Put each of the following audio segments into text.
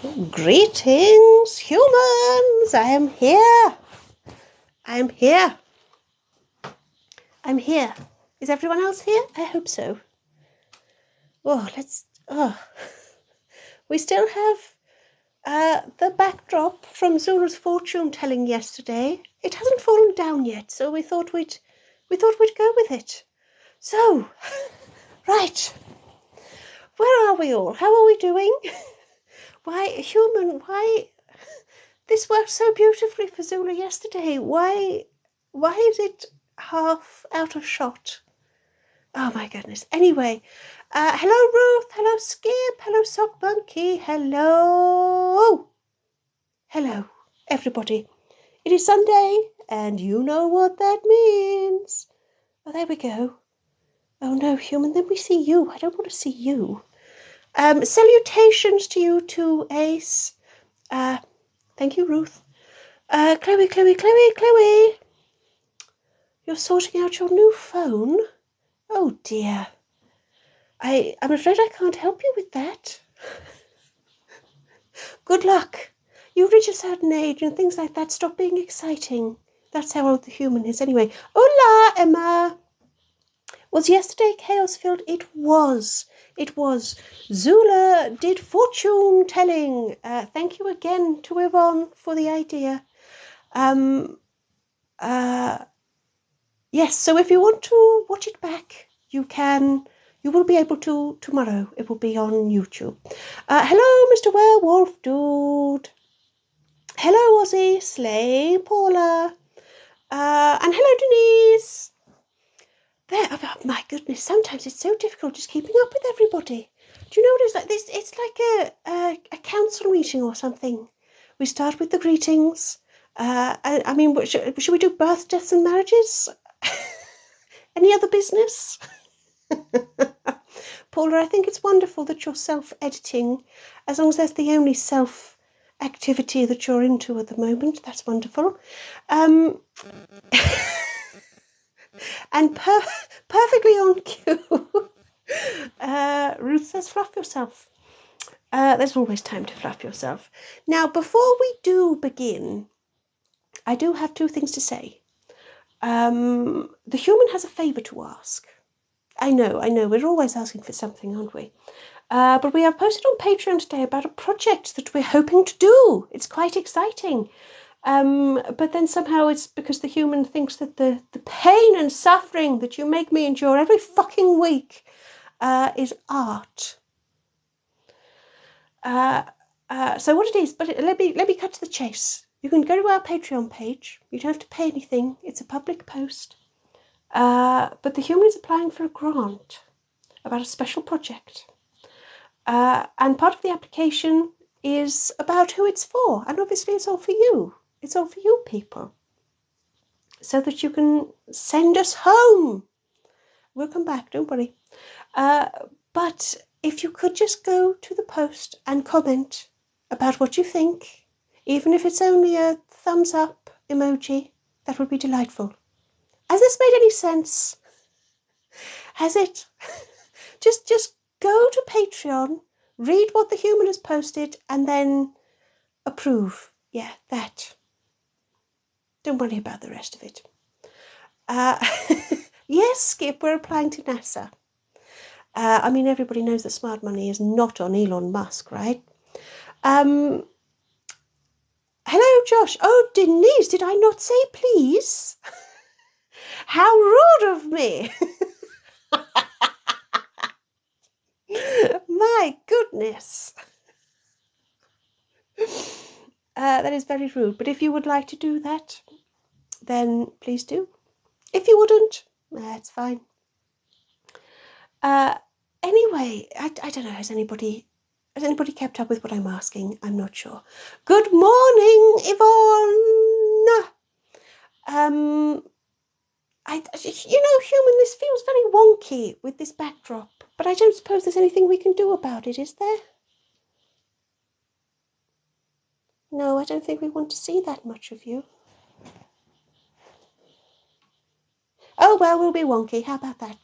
Greetings, humans! I am here. I am here. I'm here. Is everyone else here? I hope so. We still have the backdrop from Zula's fortune telling yesterday. It hasn't fallen down yet, so we thought we'd go with it. So, right. Where are we all? How are we doing? Why this worked so beautifully for Zula yesterday. Why is it half out of shot? Oh my goodness. Anyway, hello Ruth, hello Skip, hello Sock Monkey, hello everybody. It is Sunday, and you know what that means. Oh, there we go. Oh no, human, then we see you. I don't want to see you. Salutations to you too, Ace. Thank you, Ruth. Chloe. You're sorting out your new phone? Oh dear. I'm afraid I can't help you with that. Good luck. You reach a certain age and things like that stop being exciting. That's how old the human is anyway. Hola, Emma. Was yesterday chaos-filled? It was. Zula did fortune telling. Thank you again to Yvonne for the idea. Yes, so if you want to watch it back, you can. You will be able to tomorrow. It will be on YouTube. Hello, Mr. Werewolf Dude. Hello, Ozzy, Slay, Paula. And hello, Denise. There, oh my goodness, sometimes it's so difficult just keeping up with everybody. Do you know what it's like? It's like a council meeting or something. We start with the greetings. I mean, should we do birth, deaths, and marriages? Any other business? Paula, I think it's wonderful that you're self-editing, as long as that's the only self-activity that you're into at the moment. That's wonderful. And perfectly on cue, Ruth says, fluff yourself. There's always time to fluff yourself. Now, before we do begin, I do have two things to say. The human has a favour to ask. I know, we're always asking for something, aren't we? But we have posted on Patreon today about a project that we're hoping to do. It's quite exciting. But then somehow it's because the human thinks that the pain and suffering that you make me endure every fucking week is art. So what it is, but let me cut to the chase. You can go to our Patreon page. You don't have to pay anything. It's a public post. But the human is applying for a grant about a special project. And part of the application is about who it's for. And obviously it's all for you. It's all for you people. So that you can send us home. We'll come back, don't worry. But if you could just go to the post and comment about what you think, even if it's only a thumbs up emoji, that would be delightful. Has this made any sense? Has it? Just go to Patreon, read what the human has posted, and then approve. Yeah, that. Don't worry about the rest of it. Yes, Skip, we're applying to NASA. I mean, everybody knows that smart money is not on Elon Musk, right? Hello, Josh. Oh, Denise, did I not say please? How rude of me. My goodness. That is very rude. But if you would like to do that, then please do. If you wouldn't, that's fine. Anyway, I don't know. Has anybody kept up with what I'm asking? I'm not sure. Good morning, Yvonne. Human, this feels very wonky with this backdrop, but I don't suppose there's anything we can do about it, is there? No, I don't think we want to see that much of you. Oh, well, we'll be wonky. How about that?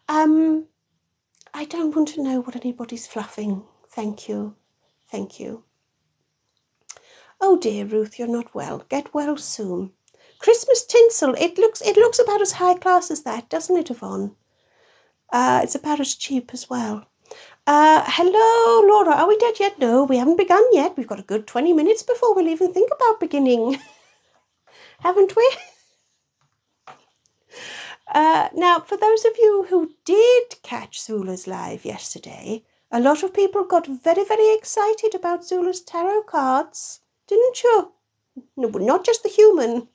I don't want to know what anybody's fluffing. Thank you. Oh dear, Ruth, you're not well. Get well soon. Christmas tinsel. It looks about as high class as that, doesn't it, Yvonne? It's about as cheap as well. Hello, Laura. Are we dead yet? No, we haven't begun yet. We've got a good 20 minutes before we'll even think about beginning. Haven't we? Now, for those of you who did catch Zula's live yesterday, a lot of people got very, very excited about Zula's tarot cards, didn't you? No, but not just the human.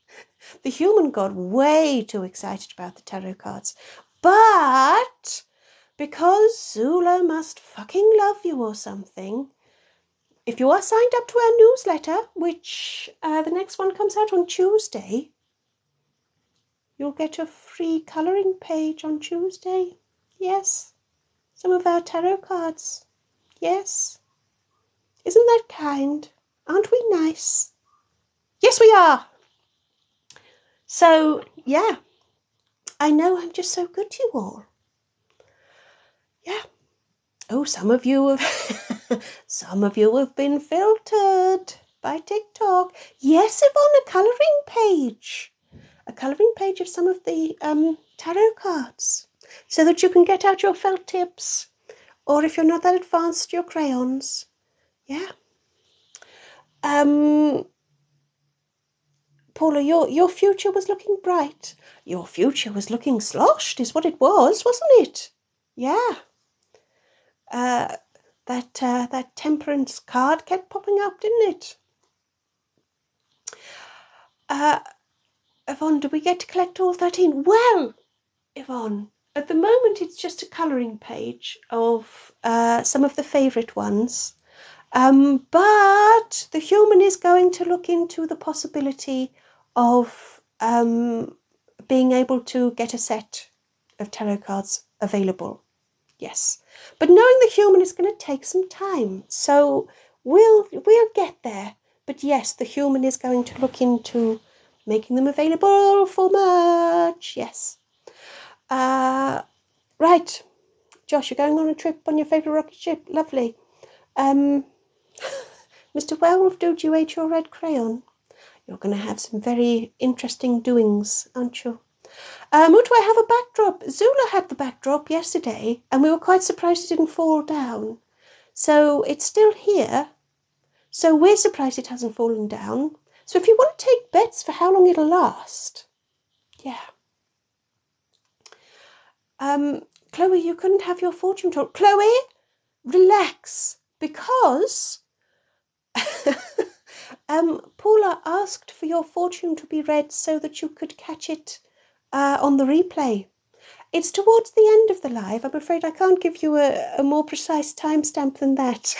The human got way too excited about the tarot cards. But because Zula must fucking love you or something, if you are signed up to our newsletter, which the next one comes out on Tuesday, you'll get a free colouring page on Tuesday. Yes. Some of our tarot cards. Yes. Isn't that kind? Aren't we nice? Yes, we are. So, yeah. I know I'm just so good to you all. Yeah. Oh, some of you have been filtered by TikTok. Yes, Yvonne, a colouring page. A colouring page of some of the tarot cards, so that you can get out your felt tips, or if you're not that advanced, your crayons. Yeah. Paula, your future was looking bright. Your future was looking sloshed, is what it was, wasn't it? Yeah. That temperance card kept popping up, didn't it? Yvonne, do we get to collect all 13? Well, Yvonne, at the moment it's just a colouring page of some of the favourite ones. But the human is going to look into the possibility of being able to get a set of tarot cards available. Yes. But knowing the human is going to take some time. So we'll get there. But yes, the human is going to look into making them available for merch. Yes. Right. Josh, you're going on a trip on your favourite rocket ship. Lovely. Mr. Werewolf Dude, you ate your red crayon. You're going to have some very interesting doings, aren't you? What do I have a backdrop? Zula had the backdrop yesterday, and we were quite surprised it didn't fall down. So it's still here. So we're surprised it hasn't fallen down. So if you want to take bets for how long it'll last, yeah. Chloe, you couldn't have your fortune told. Chloe, relax, because Paula asked for your fortune to be read so that you could catch it on the replay. It's towards the end of the live. I'm afraid I can't give you a more precise timestamp than that.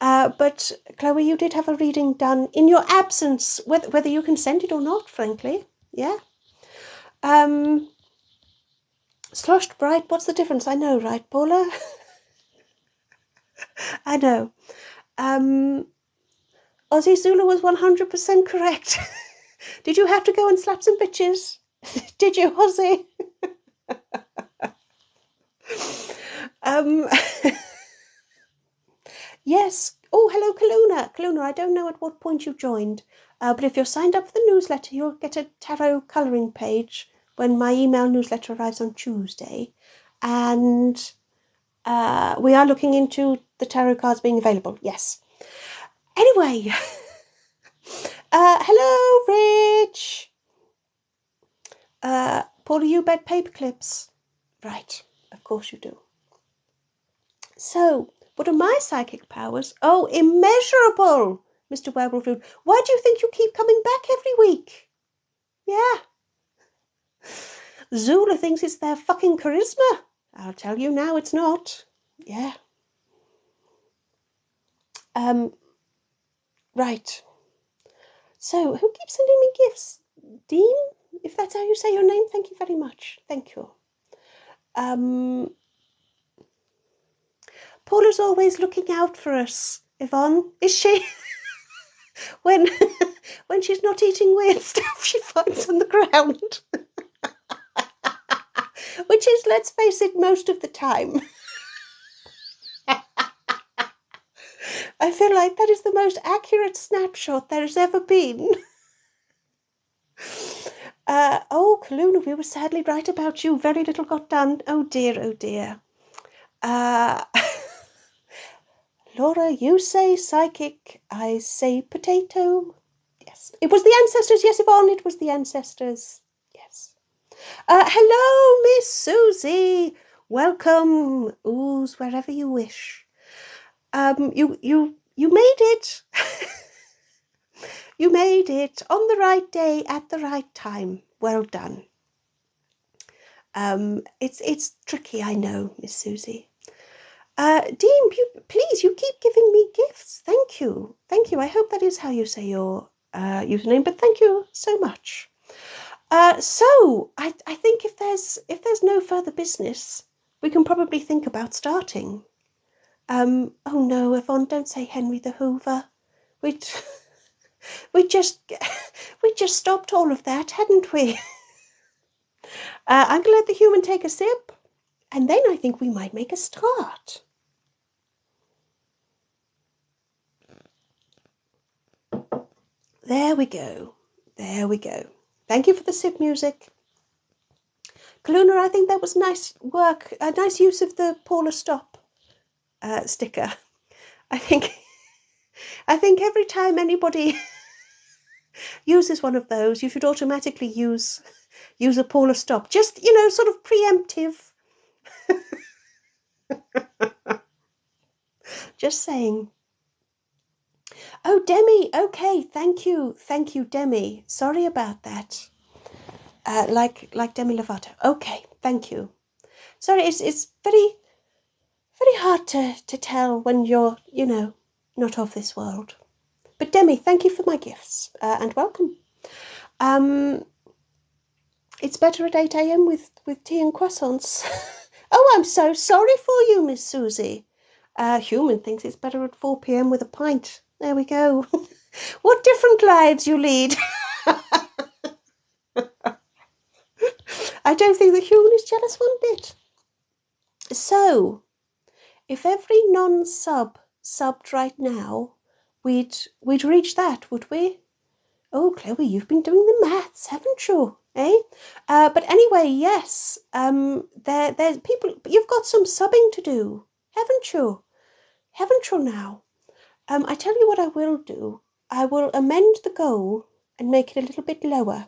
But Chloe, you did have a reading done in your absence, whether you can send it or not, frankly. Yeah. Sloshed bright, what's the difference? I know, right, Paula? I know. Aussie Zula was 100% correct. Did you have to go and slap some bitches? Did you, Aussie? Yes. Oh, hello, Kaluna. Kaluna, I don't know at what point you joined, but if you're signed up for the newsletter, you'll get a tarot colouring page when my email newsletter arrives on Tuesday. And we are looking into the tarot cards being available. Yes. Anyway. Hello, Rich. Paula, you bet paper clips. Right. Of course you do. So, what are my psychic powers? Oh, immeasurable, Mr. Werewolf. Why do you think you keep coming back every week? Yeah. Zula thinks it's their fucking charisma. I'll tell you now it's not. Yeah. Right. So, who keeps sending me gifts? Dean? If that's how you say your name, thank you very much. Thank you. Paula's always looking out for us, Yvonne, is she? when she's not eating weird stuff she finds on the ground. Which is, let's face it, most of the time. I feel like that is the most accurate snapshot there has ever been. Oh, Kaluna, we were sadly right about you. Very little got done. Oh dear, oh dear. Laura, you say psychic, I say potato. Yes, it was the ancestors. Yes, Yvonne, it was the ancestors. Yes. Hello, Miss Susie. Welcome. Ooze wherever you wish. You made it. You made it on the right day at the right time. Well done. It's tricky, I know, Miss Susie. Dean, you keep giving me gifts. Thank you. Thank you. I hope that is how you say your username, but thank you so much. So I think if there's no further business, we can probably think about starting. Oh no, Yvonne, don't say Henry the Hoover. We'd we just stopped all of that, hadn't we? I'm gonna let the human take a sip, and then I think we might make a start. There we go. There we go. Thank you for the sip music. Kaluna, I think that was nice work. A nice use of the Paula Stop sticker. I think every time anybody uses one of those, you should automatically use a Paula Stop. Just, sort of preemptive. Just saying. Oh, Demi. Okay, thank you, Demi. Sorry about that. Like Demi Lovato. Okay, thank you. Sorry, it's very hard to tell when you're, not of this world. But Demi, thank you for my gifts and welcome. It's better at 8 a.m. with tea and croissants. Oh, I'm so sorry for you, Miss Susie. Human thinks it's better at 4 p.m. with a pint. There we go. What different lives you lead. I don't think the human is jealous one bit. So, if every non-sub subbed right now, we'd reach that, would we? Oh, Chloe, you've been doing the maths, haven't you? Eh? But anyway, yes. There's people. You've got some subbing to do, haven't you? Haven't you now? I tell you what I will do. I will amend the goal and make it a little bit lower.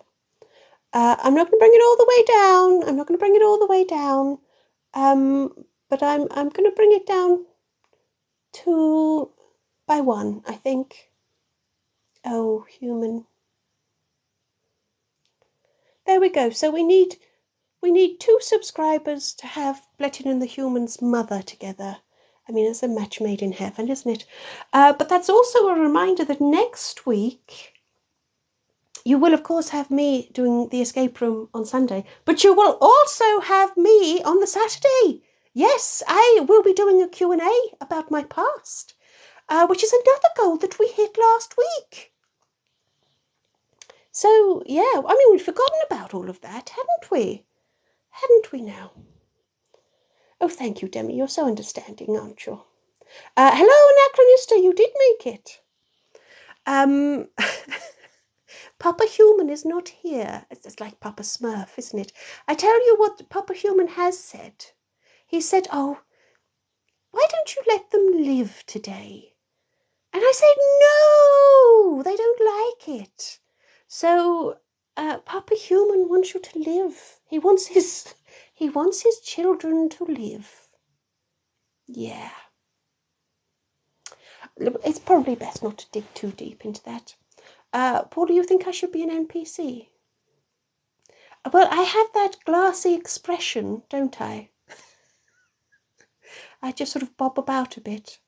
I'm not going to bring it all the way down. I'm not going to bring it all the way down. But I'm going to bring it down to by 1, I think. Oh, human. There we go. So we need 2 subscribers to have Blettin and the Human's mother together. I mean, it's a match made in heaven, isn't it? But that's also a reminder that next week you will, of course, have me doing the escape room on Sunday, but you will also have me on the Saturday. Yes, I will be doing a Q&A about my past, which is another goal that we hit last week. So, yeah, I mean, we've forgotten about all of that, hadn't we? Hadn't we now? Oh, thank you, Demi. You're so understanding, aren't you? Hello, Anachronista. You did make it. Papa Human is not here. It's like Papa Smurf, isn't it? I tell you what Papa Human has said. He said, oh, why don't you let them live today? And I said, no, they don't like it. So Papa Human wants you to live. He wants his children to live. Yeah. It's probably best not to dig too deep into that. Paul, do you think I should be an NPC? Well, I have that glassy expression, don't I? I just sort of bob about a bit.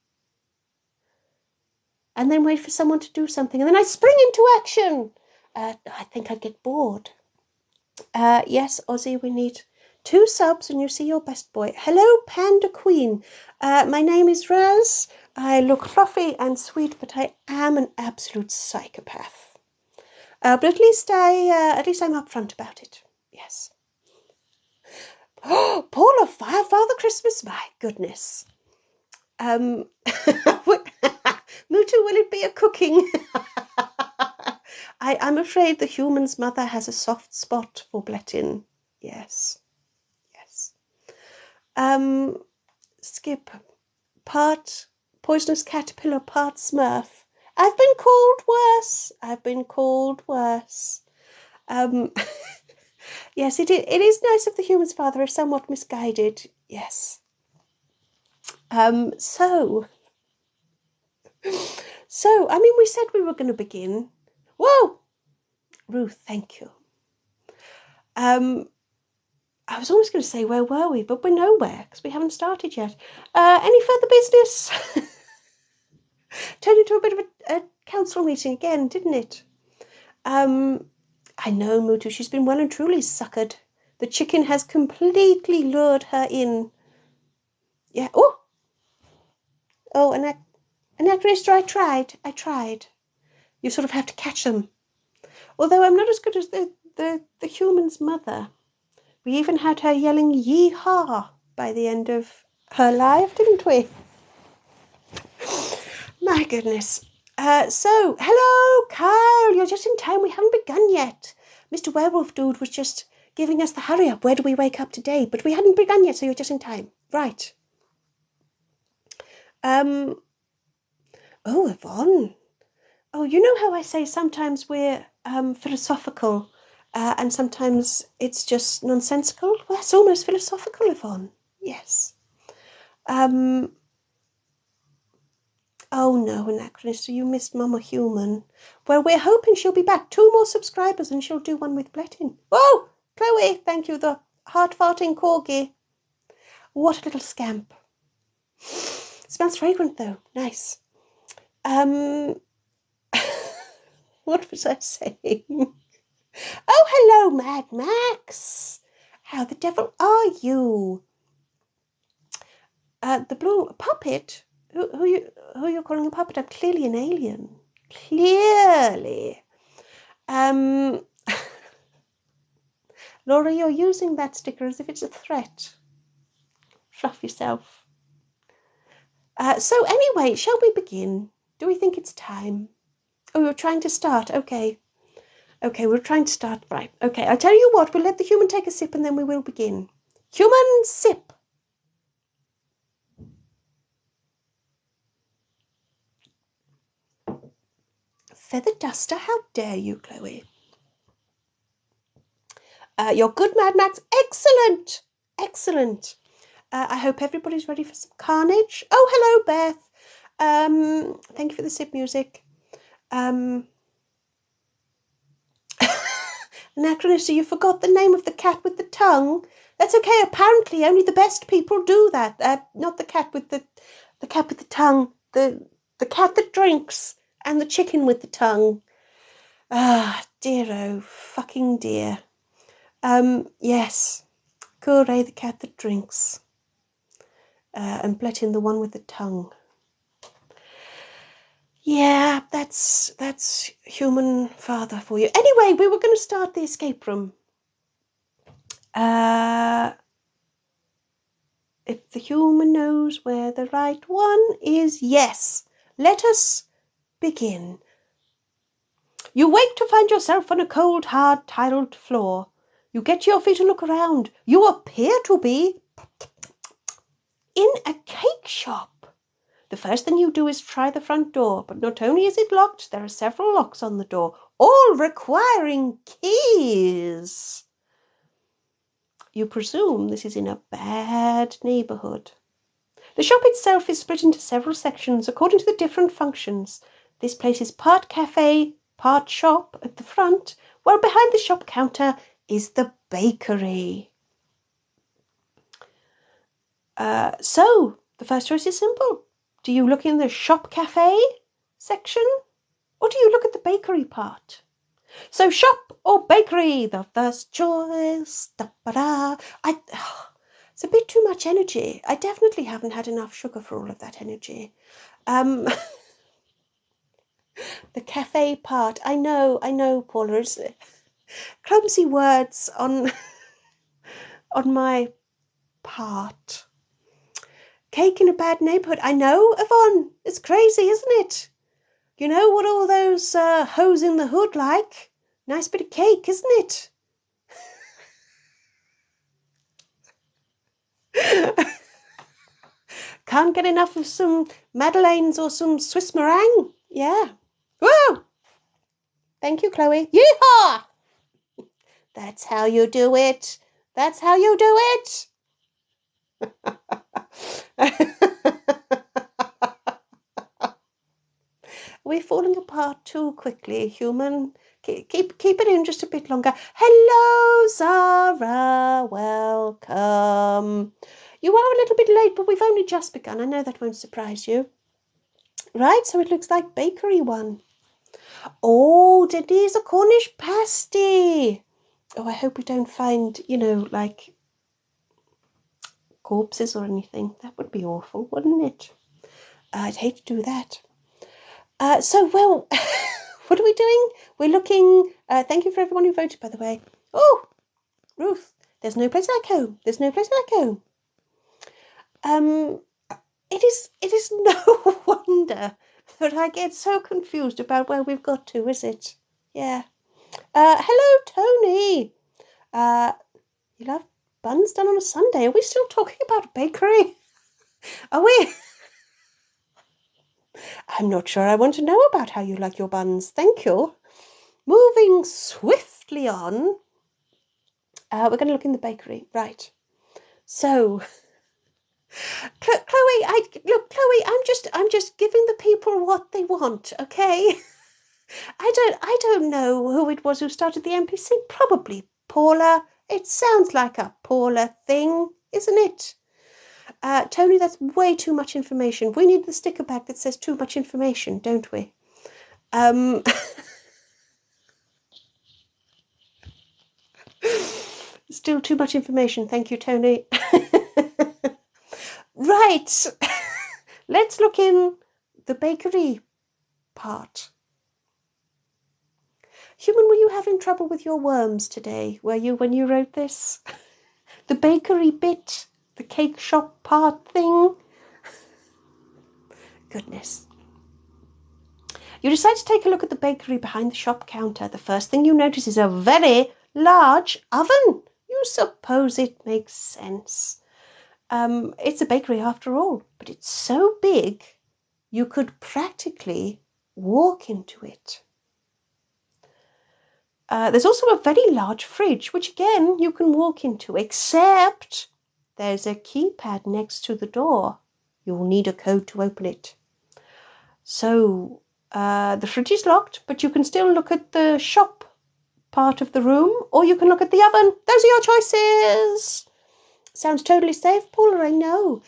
And then wait for someone to do something. And then I spring into action. I think I'd get bored. Yes, Ozzy, we need 2 subs and you see your best boy. Hello, Panda Queen. My name is Raz. I look fluffy and sweet, but I am an absolute psychopath. But at least I'm upfront about it. Yes. Oh, Paula, Father Christmas, my goodness. Mutu, will it be a cooking? I'm afraid the human's mother has a soft spot for Blettin. Yes. Skip. Part poisonous caterpillar, part Smurf. I've been called worse. Yes, it is nice if the human's father is somewhat misguided. Yes. So, I mean, we said we were going to begin. Whoa! Ruth, thank you. I was almost going to say, where were we? But we're nowhere, because we haven't started yet. Any further business? Turned into a bit of a council meeting again, didn't it? I know, Mutu, she's been well and truly suckered. The chicken has completely lured her in. Yeah, Anachronistor, I tried. You sort of have to catch them. Although I'm not as good as the human's mother. We even had her yelling yee-haw by the end of her life, didn't we? My goodness. So, hello, Kyle. You're just in time. We haven't begun yet. Mr. Werewolf Dude was just giving us the hurry up. Where do we wake up today? But we hadn't begun yet, so you're just in time. Right. Oh, Yvonne. Oh, you know how I say sometimes we're philosophical and sometimes it's just nonsensical? Well, that's almost philosophical, Yvonne. Yes. Oh no, Anachronistor, you missed Mama Human. Well, we're hoping she'll be back. 2 more subscribers and she'll do one with Blettin. Oh, Chloe, thank you, the heart-farting corgi. What a little scamp. Smells fragrant though. Nice. What was I saying? Oh, hello, Mad Max. How the devil are you? The blue puppet? Who you calling a puppet? I'm clearly an alien. Clearly. Laura, you're using that sticker as if it's a threat. Fluff yourself. So anyway, shall we begin? Do we think it's time? Oh, you're trying to start. Okay, we're trying to start. Right. Okay, I'll tell you what. We'll let the human take a sip and then we will begin. Human sip. Feather duster, how dare you, Chloe? You're good, Mad Max. Excellent. I hope everybody's ready for some carnage. Oh, hello, Beth. Thank you for the sip music. Anachronistor, you forgot the name of the cat with the tongue. That's okay. Apparently, only the best people do that. Not the cat with the cat with the tongue. The cat that drinks and the chicken with the tongue. Ah, dear, oh, fucking dear. Yes. Kure, the cat that drinks. And Blettin, the one with the tongue. Yeah, that's human father for you. Anyway, we were going to start the escape room. If the human knows where the right one is, yes. Let us begin. You wake to find yourself on a cold, hard, tiled floor. You get to your feet and look around. You appear to be in a cake shop. The first thing you do is try the front door, but not only is it locked, there are several locks on the door, all requiring keys. You presume this is in a bad neighborhood. The shop itself is split into several sections according to the different functions. This place is part cafe, part shop at the front, while behind the shop counter is the bakery. So, the first choice is simple. Do you look in the shop cafe section, or do you look at the bakery part? So, shop or bakery, the first choice. Da-ba-da. It's a bit too much energy. I definitely haven't had enough sugar for all of that energy. The cafe part. I know, Paula. It's clumsy words on my part. Cake in a bad neighborhood. I know, Yvonne. It's crazy, isn't it? You know what all those hoes in the hood like? Nice bit of cake, isn't it? Can't get enough of some Madeleines or some Swiss meringue. Yeah. Whoa! Thank you, Chloe. Yeehaw! That's how you do it. That's how you do it. We're falling apart too quickly, human. Keep it in just a bit longer. Hello, Zara. Welcome. You are a little bit late, but we've only just begun. I know that won't surprise you. Right, so it looks like bakery one. Oh, Denise, a Cornish pasty. Oh, I hope we don't find, like corpses or anything. That would be awful, wouldn't it? I'd hate to do that. Well, what are we doing? We're looking. Thank you for everyone who voted, by the way. Oh, Ruth, there's no place like home. There's no place like home. It is no wonder that I get so confused about where we've got to, is it? Yeah. Hello, Tony. You love buns done on a Sunday. Are we still talking about a bakery? Are we? I'm not sure I want to know about how you like your buns. Thank you. Moving swiftly on. We're going to look in the bakery. Right. So, Chloe, Chloe, I'm just giving the people what they want, okay? I don't know who it was who started the NPC. Probably Paula. It sounds like a Paula thing, isn't it? Tony, that's way too much information. We need the sticker pack that says too much information, don't we? Still too much information. Thank you, Tony. Right. Let's look in the bakery part. Human, were you having trouble with your worms today? Were you when you wrote this? The bakery bit, the cake shop part thing? Goodness. You decide to take a look at the bakery behind the shop counter. The first thing you notice is a very large oven. You suppose it makes sense. It's a bakery after all, but it's so big you could practically walk into it. There's also a very large fridge, which again you can walk into, except there's a keypad next to the door. You'll need a code to open it. So the fridge is locked, but you can still look at the shop part of the room, or you can look at the oven. Those are your choices. Sounds totally safe, Paula, I know.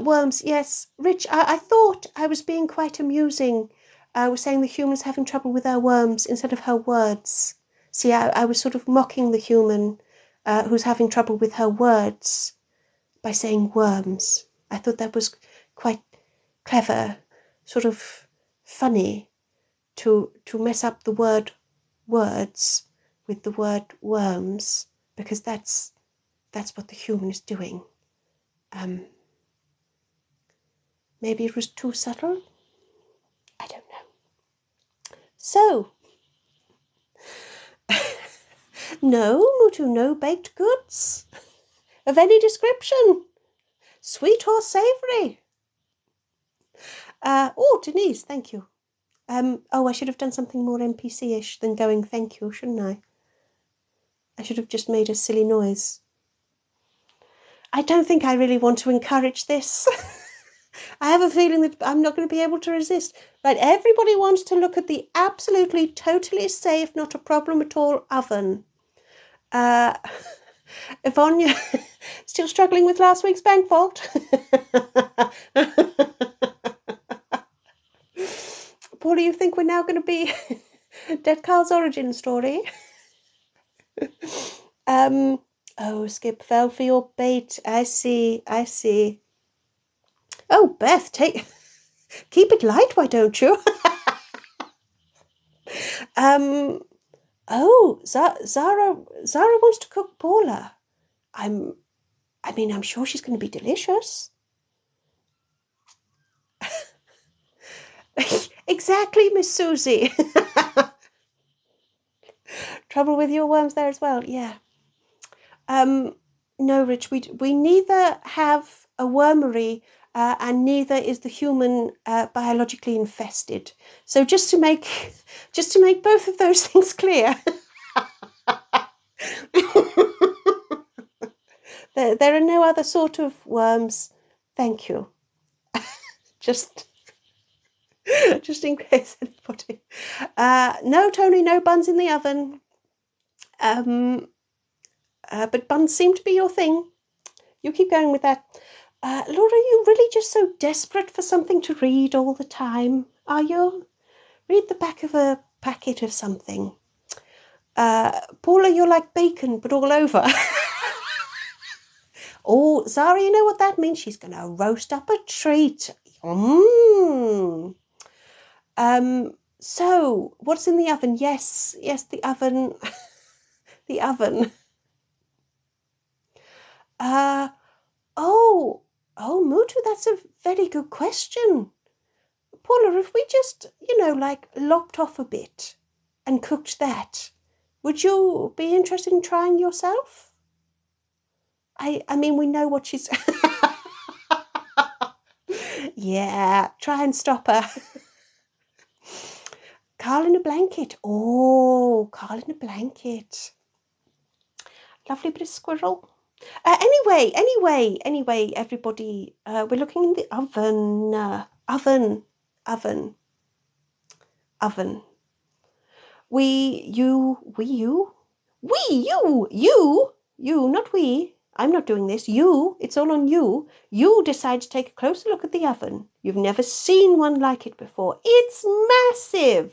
Worms, yes. Rich, I thought I was being quite amusing. I was saying the human's having trouble with her worms instead of her words. See, I was sort of mocking the human who's having trouble with her words by saying worms. I thought that was quite clever, sort of funny to mess up the word words with the word worms, because that's what the human is doing. Maybe it was too subtle? I don't know. So, no, Mutu, no baked goods of any description, sweet or savoury. Denise, thank you. I should have done something more NPC-ish than going thank you, shouldn't I? I should have just made a silly noise. I don't think I really want to encourage this. I have a feeling that I'm not going to be able to resist. Right, everybody wants to look at the absolutely, totally safe, not a problem at all oven. Yvonne, still struggling with last week's bank vault? Paula, you think we're now going to be Dead Carl's origin story? Skip fell for your bait. I see. Oh, Beth, keep it light, why don't you? Zara wants to cook Paula. I'm sure she's going to be delicious. Exactly, Miss Susie. Trouble with your worms there as well, yeah. No, Rich, we neither have a wormery and neither is the human biologically infested. So just to make both of those things clear, there are no other sort of worms. Thank you. Just in case anybody. No, Tony, no buns in the oven. But buns seem to be your thing. You keep going with that. Laura, are you really just so desperate for something to read all the time? Are you? Read the back of a packet of something. Paula, you're like bacon, but all over. Oh, Zara, you know what that means? She's going to roast up a treat. So, what's in the oven? Yes, the oven. The oven. Oh, Mutu, that's a very good question. Paula, if we just, like lopped off a bit and cooked that, would you be interested in trying yourself? I mean, we know what she's... Yeah, try and stop her. Carl in a blanket. Oh, Carl in a blanket. Lovely bit of squirrel. Anyway, everybody, we're looking in the oven. Oven. You, not we. I'm not doing this. You, it's all on you. You decide to take a closer look at the oven. You've never seen one like it before. It's massive.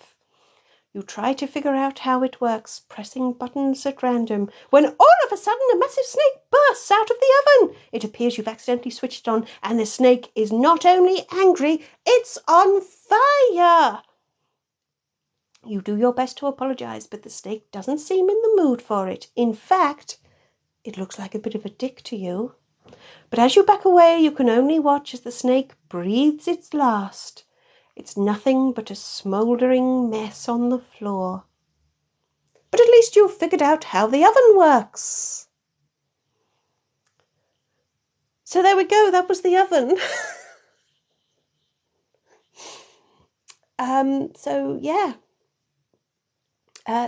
You try to figure out how it works, pressing buttons at random, when all of a sudden a massive snake bursts out of the oven. It appears you've accidentally switched it on, and the snake is not only angry, it's on fire. You do your best to apologize, but the snake doesn't seem in the mood for it. In fact, it looks like a bit of a dick to you. But as you back away, you can only watch as the snake breathes its last. It's nothing but a smouldering mess on the floor. But at least you've figured out how the oven works. So there we go, that was the oven. So yeah.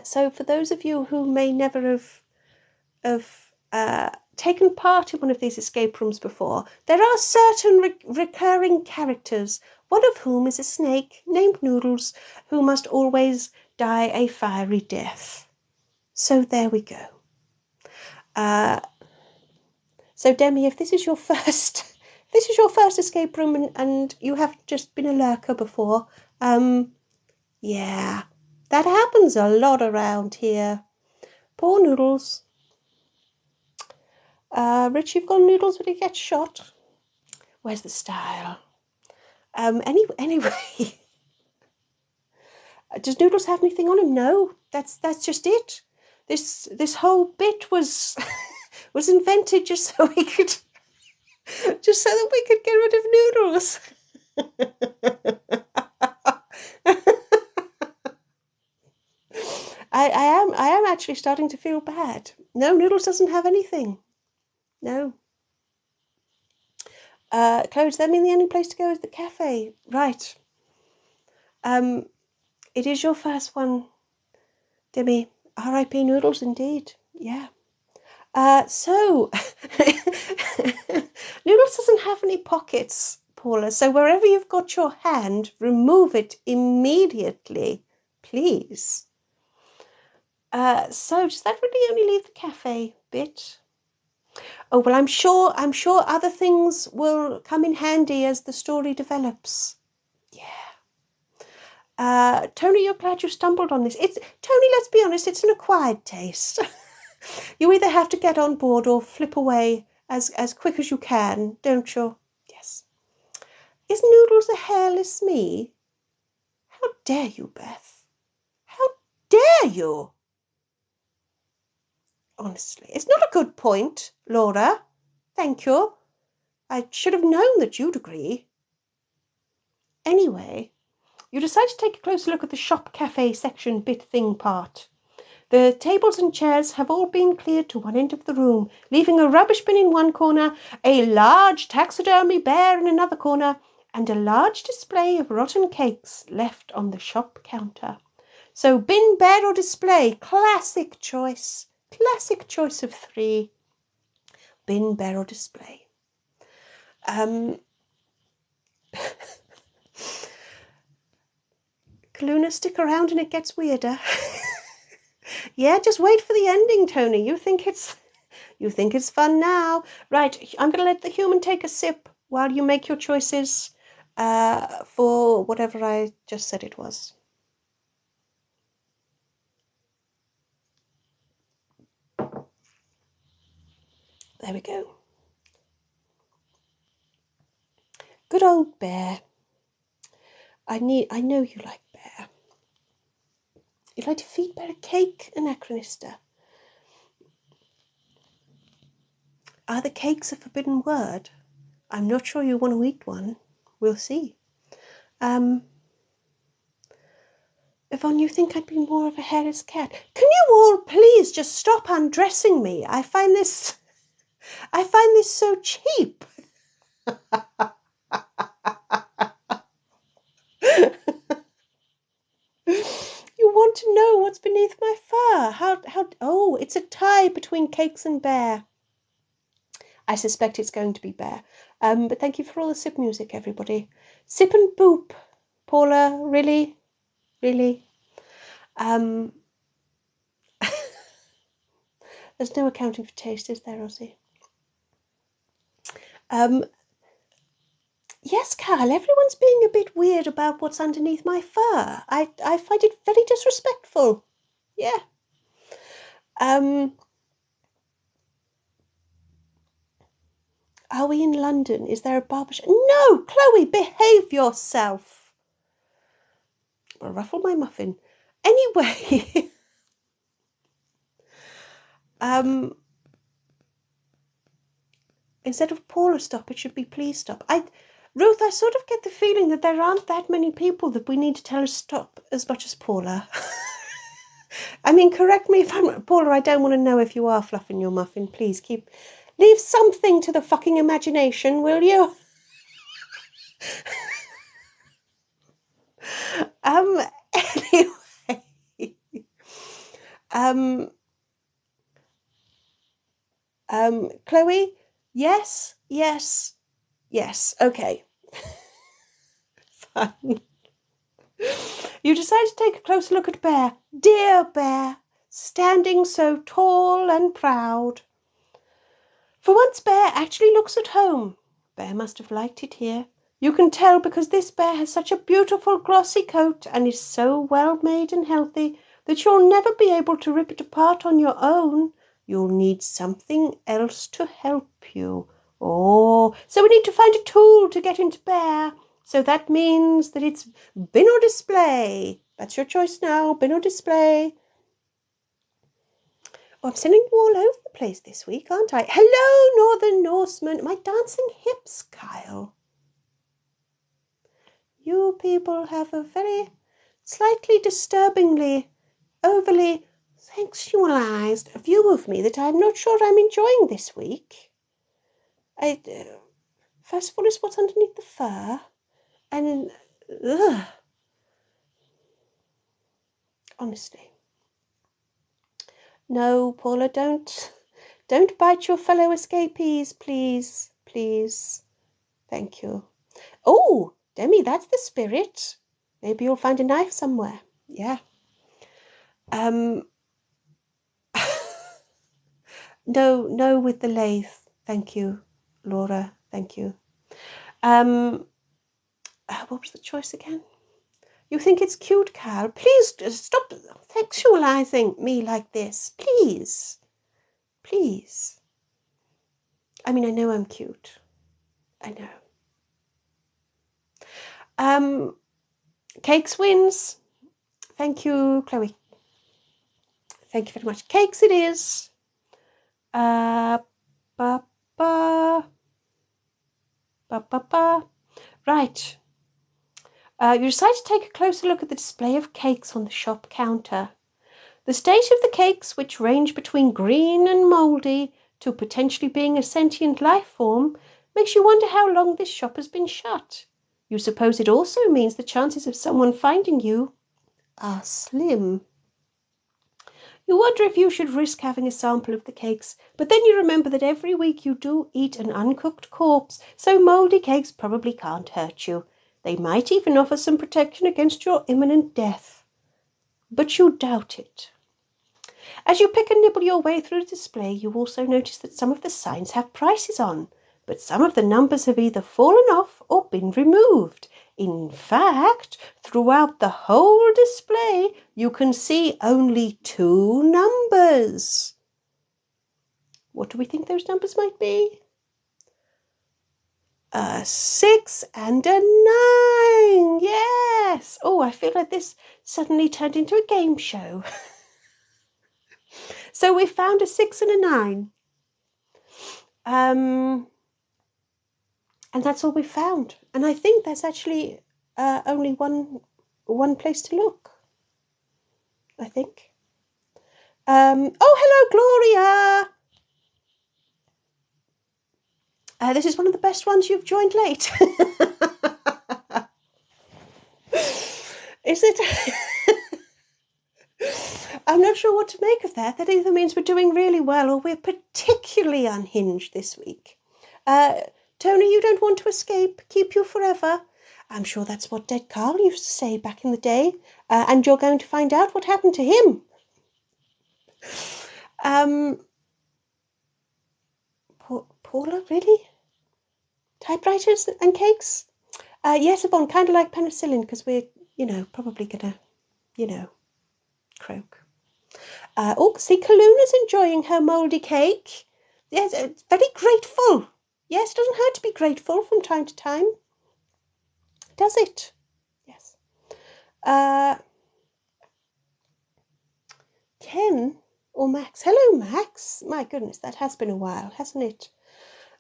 So for those of you who may never have taken part in one of these escape rooms before, there are certain recurring characters, one of whom is a snake named Noodles, who must always die a fiery death. So there we go. So Demi, if this is your first escape room and you have just been a lurker before, yeah, that happens a lot around here. Poor Noodles. Rich, you've got Noodles, but he gets shot. Where's the style? Anyway, does Noodles have anything on him? No, that's just it. This whole bit was was invented just so we could get rid of Noodles. I am actually starting to feel bad. No, Noodles doesn't have anything. No. Chloe, does that mean the only place to go is the cafe? Right. It is your first one, Demi. R.I.P. Noodles, indeed. Yeah. So Noodles doesn't have any pockets, Paula. So wherever you've got your hand, remove it immediately, please. So does that really only leave the cafe bit? Oh, well, I'm sure other things will come in handy as the story develops. Yeah. Tony, you're glad you stumbled on this. Tony, let's be honest, it's an acquired taste. You either have to get on board or flip away as quick as you can, don't you? Yes. Is Noodles a hairless me? How dare you, Beth? How dare you? Honestly, it's not a good point, Laura. Thank you. I should have known that you'd agree. Anyway, You decide to take a closer look at the shop, cafe, section, bit, thing part. The tables and chairs have all been cleared to one end of the room, leaving a rubbish bin in one corner, a large taxidermy bear in another corner, and a large display of rotten cakes left on the shop counter. So bin, bear, or display? Classic choice. Classic choice of 3. Bin, bear, or display. Kaluna, stick around and it gets weirder. Yeah, just wait for the ending, Tony. You think it's fun now. Right, I'm going to let the human take a sip while you make your choices for whatever I just said it was. There we go. Good old bear. I know you like bear. You'd like to feed bear a cake, Anachronista. Are the cakes a forbidden word? I'm not sure you want to eat one. We'll see. Yvonne, you think I'd be more of a hairless cat? Can you all please just stop undressing me? I find this so cheap. You want to know what's beneath my fur? Oh, it's a tie between cakes and bear. I suspect it's going to be bear. But thank you for all the sip music, everybody. Sip and boop. Paula, really? Really? There's no accounting for taste, is there, Rosie? Yes, Carl, everyone's being a bit weird about what's underneath my fur. I find it very disrespectful. Yeah. Are we in London? Is there a barber shop? No, Chloe, behave yourself. I'll ruffle my muffin. Anyway, instead of Paula stop, it should be please stop. Ruth, I sort of get the feeling that there aren't that many people that we need to tell us stop as much as Paula. I mean, correct me if I'm wrong. Paula, I don't want to know if you are fluffing your muffin. Please leave something to the fucking imagination, will you? Anyway. Chloe, yes. Okay. Fine. You decide to take a closer look at Bear. Dear Bear, standing so tall and proud. For once, Bear actually looks at home. Bear must have liked it here. You can tell because this bear has such a beautiful glossy coat and is so well made and healthy that you'll never be able to rip it apart on your own. You'll need something else to help you. Oh, so we need to find a tool to get into Bear. So that means that it's bin or display. That's your choice now, bin or display. Oh, I'm sending you all over the place this week, aren't I? Hello, Northern Norseman. My dancing hips, Kyle. You people have a very slightly disturbingly, overly sexualized view of me that I'm not sure I'm enjoying this week. First of all, is what's underneath the fur, and honestly. No, Paula, don't bite your fellow escapees, please. Thank you. Oh, Demi, that's the spirit. Maybe you'll find a knife somewhere. Yeah. No, with the lathe. Thank you, Laura. Thank you. What was the choice again? You think it's cute, Cal? Please stop sexualizing me like this. Please. I mean, I know I'm cute. I know. Cakes wins. Thank you, Chloe. Thank you very much. Cakes it is. Right. You decide to take a closer look at the display of cakes on the shop counter. The state of the cakes, which range between green and mouldy to potentially being a sentient life form, makes you wonder how long this shop has been shut. You suppose it also means the chances of someone finding you are slim. You wonder if you should risk having a sample of the cakes, but then you remember that every week you do eat an uncooked corpse, so mouldy cakes probably can't hurt you. They might even offer some protection against your imminent death. But you doubt it. As you pick and nibble your way through the display, you also notice that some of the signs have prices on, but some of the numbers have either fallen off or been removed. In fact, throughout the whole display, you can see only 2 numbers. What do we think those numbers might be? A 6 and a 9. Yes. Oh, I feel like this suddenly turned into a game show. So we found a 6 and a 9. And that's all we found. And I think there's actually only one place to look. I think. Oh, hello, Gloria. This is one of the best ones you've joined late. Is it? I'm not sure what to make of that. That either means we're doing really well or we're particularly unhinged this week. Tony, you don't want to escape, keep you forever. I'm sure that's what Dead Carl used to say back in the day. And you're going to find out what happened to him. Paula, really? Typewriters and cakes? Yes, Yvonne, kind of like penicillin, because we're, probably going to, croak. Oh, see, Kaluna's enjoying her mouldy cake. Yes, it's very grateful. Yes, it doesn't hurt to be grateful from time to time. Does it? Yes. Ken or Max? Hello, Max. My goodness, that has been a while, hasn't it?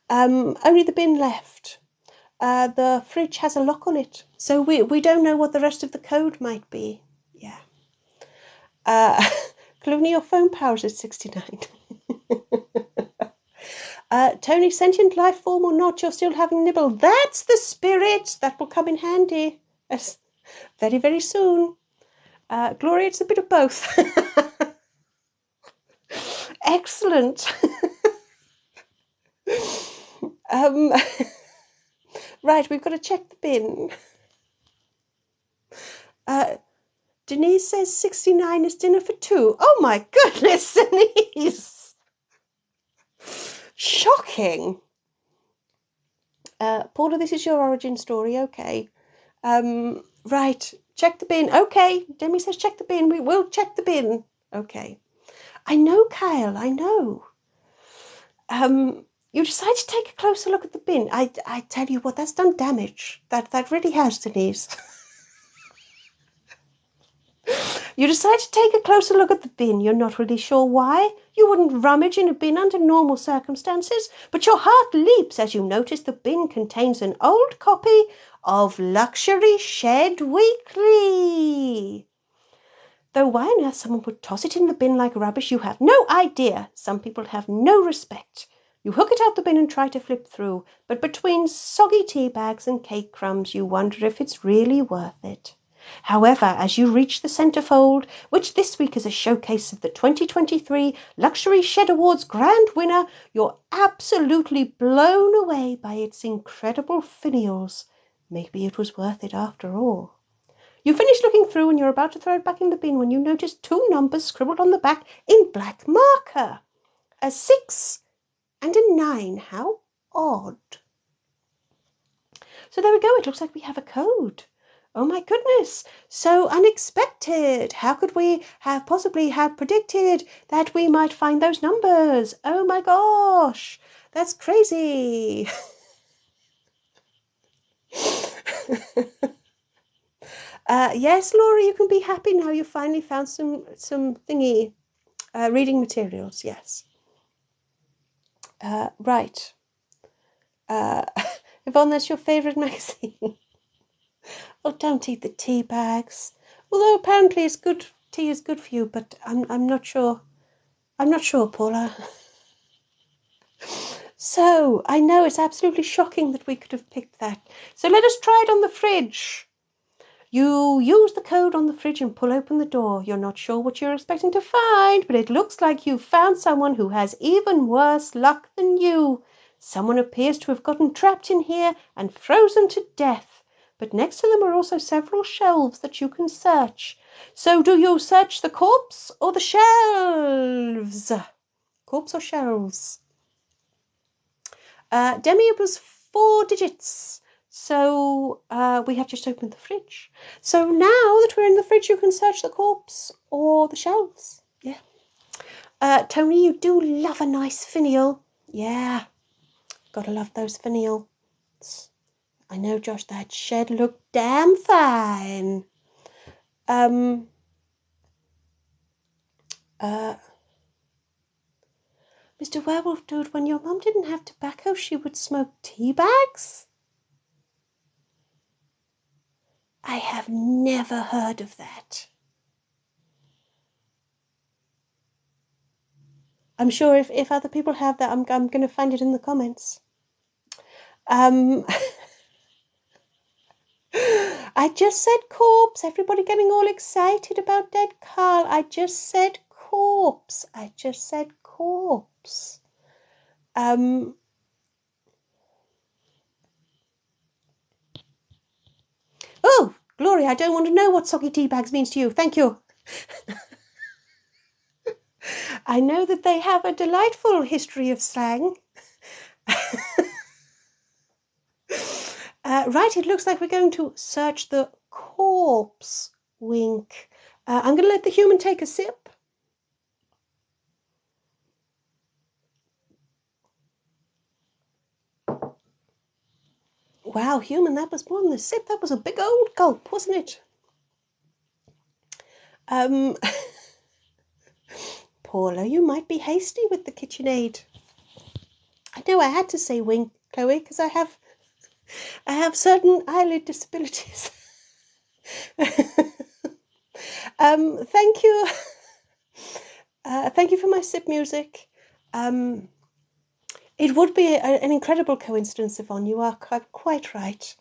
Only the bin left. The fridge has a lock on it, so we don't know what the rest of the code might be. Yeah. Clooney, your phone power's at 69. Tony, sentient life form or not, you're still having nibble. That's the spirit. That will come in handy very, very soon. Gloria, it's a bit of both. Excellent. Right, we've got to check the bin. Denise says 69 is dinner for 2. Oh my goodness, Denise! Shocking. Paula, this is your origin story, okay. Right, check the bin. Okay, Demi says check the bin. We will check the bin. Okay. I know, Kyle, I know. You decide to take a closer look at the bin. I tell you what, that's done damage. That really has, Denise. You decide to take a closer look at the bin. You're not really sure why. You wouldn't rummage in a bin under normal circumstances, but your heart leaps as you notice the bin contains an old copy of Luxury Shed Weekly. Though why on earth someone would toss it in the bin like rubbish, you have no idea. Some people have no respect. You hook it out the bin and try to flip through, but between soggy tea bags and cake crumbs, you wonder if it's really worth it. However, as you reach the centerfold, which this week is a showcase of the 2023 Luxury Shed Awards grand winner, you're absolutely blown away by its incredible finials. Maybe it was worth it after all. You finish looking through and you're about to throw it back in the bin when you notice 2 numbers scribbled on the back in black marker. A 6 and a 9. How odd. So there we go. It looks like we have a code. Oh my goodness, so unexpected. How could we have possibly have predicted that we might find those numbers? Oh my gosh, that's crazy. Yes, Laura, you can be happy now. You finally found some thingy reading materials. Yes. Right. Yvonne, that's your favourite magazine. Oh, don't eat the tea bags. Although apparently it's good, tea is good for you, but I'm not sure. I'm not sure, Paula. So, I know it's absolutely shocking that we could have picked that. So let us try it on the fridge. You use the code on the fridge and pull open the door. You're not sure what you're expecting to find, but it looks like you've found someone who has even worse luck than you. Someone appears to have gotten trapped in here and frozen to death. But next to them are also several shelves that you can search. So do you search the corpse or the shelves? Corpse or shelves? Demi, it was 4 digits. So we have just opened the fridge. So now that we're in the fridge, you can search the corpse or the shelves. Yeah. Tony, you do love a nice finial. Yeah. Gotta love those finials. I know, Josh, that shed looked damn fine. Mr. Werewolf Dude, when your mum didn't have tobacco, she would smoke tea bags? I have never heard of that. I'm sure if other people have that, I'm going to find it in the comments. I just said corpse. Everybody getting all excited about dead Carl. I just said corpse. I just said corpse. Oh, Gloria, I don't want to know what soggy tea bags means to you. Thank you. I know that they have a delightful history of slang. Right, it looks like we're going to search the corpse. Wink. I'm going to let the human take a sip. Wow, human, that was more than a sip. That was a big old gulp, wasn't it? Paula, you might be hasty with the KitchenAid. I know I had to say wink, Chloe, because I have certain eyelid disabilities. Thank you. Thank you for my sip music. It would be an incredible coincidence, Yvonne. You are quite right.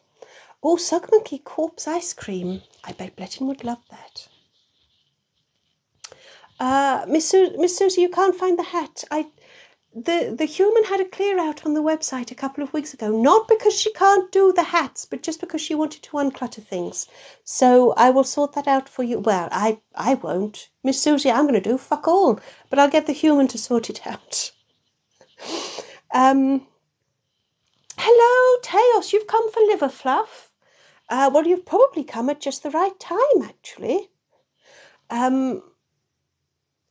Oh, Sug Monkey Corpse Ice Cream. I bet Bletton would love that. Miss Susie, you can't find the hat. The human had a clear out on the website a couple of weeks ago, not because she can't do the hats, but just because she wanted to unclutter things. So I will sort that out for you. Well, I won't. Miss Susie, I'm going to do fuck all, but I'll get the human to sort it out. Hello, Teos, you've come for liver fluff. Well, you've probably come at just the right time, actually.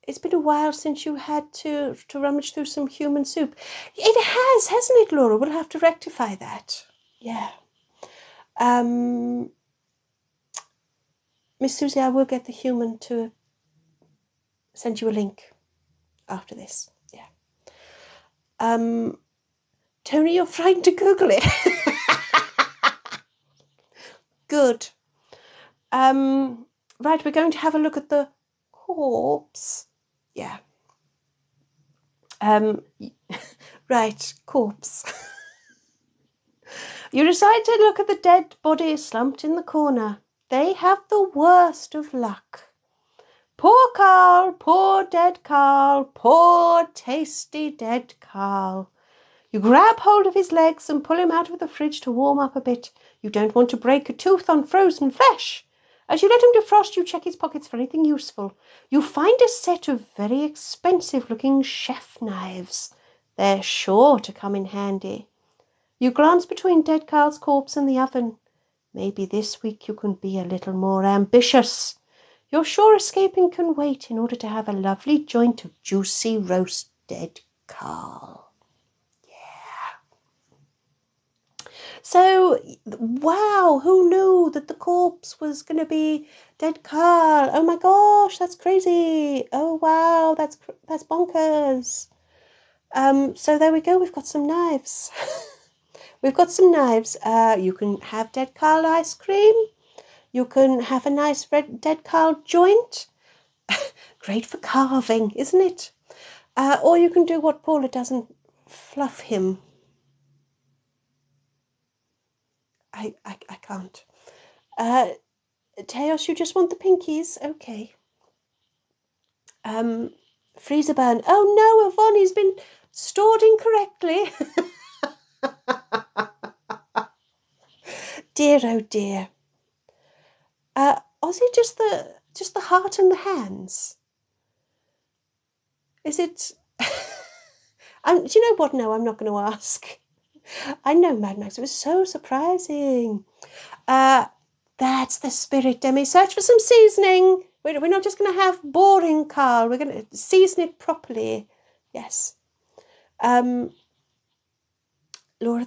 It's been a while since you had to rummage through some human soup. It has, hasn't it, Laura? We'll have to rectify that. Yeah. Miss Susie, I will get the human to send you a link after this. Yeah. Tony, you're frightened to Google it. Good. Right, we're going to have a look at the corpse. Yeah. Right, corpse. You decide to look at the dead body slumped in the corner. They have the worst of luck. Poor Carl, poor dead Carl, poor tasty dead Carl. You grab hold of his legs and pull him out of the fridge to warm up a bit. You don't want to break a tooth on frozen flesh. As you let him defrost, you check his pockets for anything useful. You find a set of very expensive-looking chef knives. They're sure to come in handy. You glance between dead Carl's corpse and the oven. Maybe this week you can be a little more ambitious. You're sure escaping can wait in order to have a lovely joint of juicy roast dead Carl. So, wow, who knew that the corpse was going to be dead Carl? Oh my gosh, that's crazy. Oh wow, that's bonkers. So there we go, we've got some knives. We've got some knives. You can have dead Carl ice cream. You can have a nice red dead Carl joint. Great for carving, isn't it? Or you can do what Paula does and fluff him. I can't. Teos, you just want the pinkies? Okay. Freezer burn. Oh no, Yvonne, he's been stored incorrectly. Dear, oh dear. Ozzy, just the heart and the hands. Is it? Do you know what? No, I'm not going to ask. I know, Mad Max. It was so surprising. That's the spirit, Demi. Search for some seasoning. We're not just going to have boring Carl. We're going to season it properly. Yes. Laura,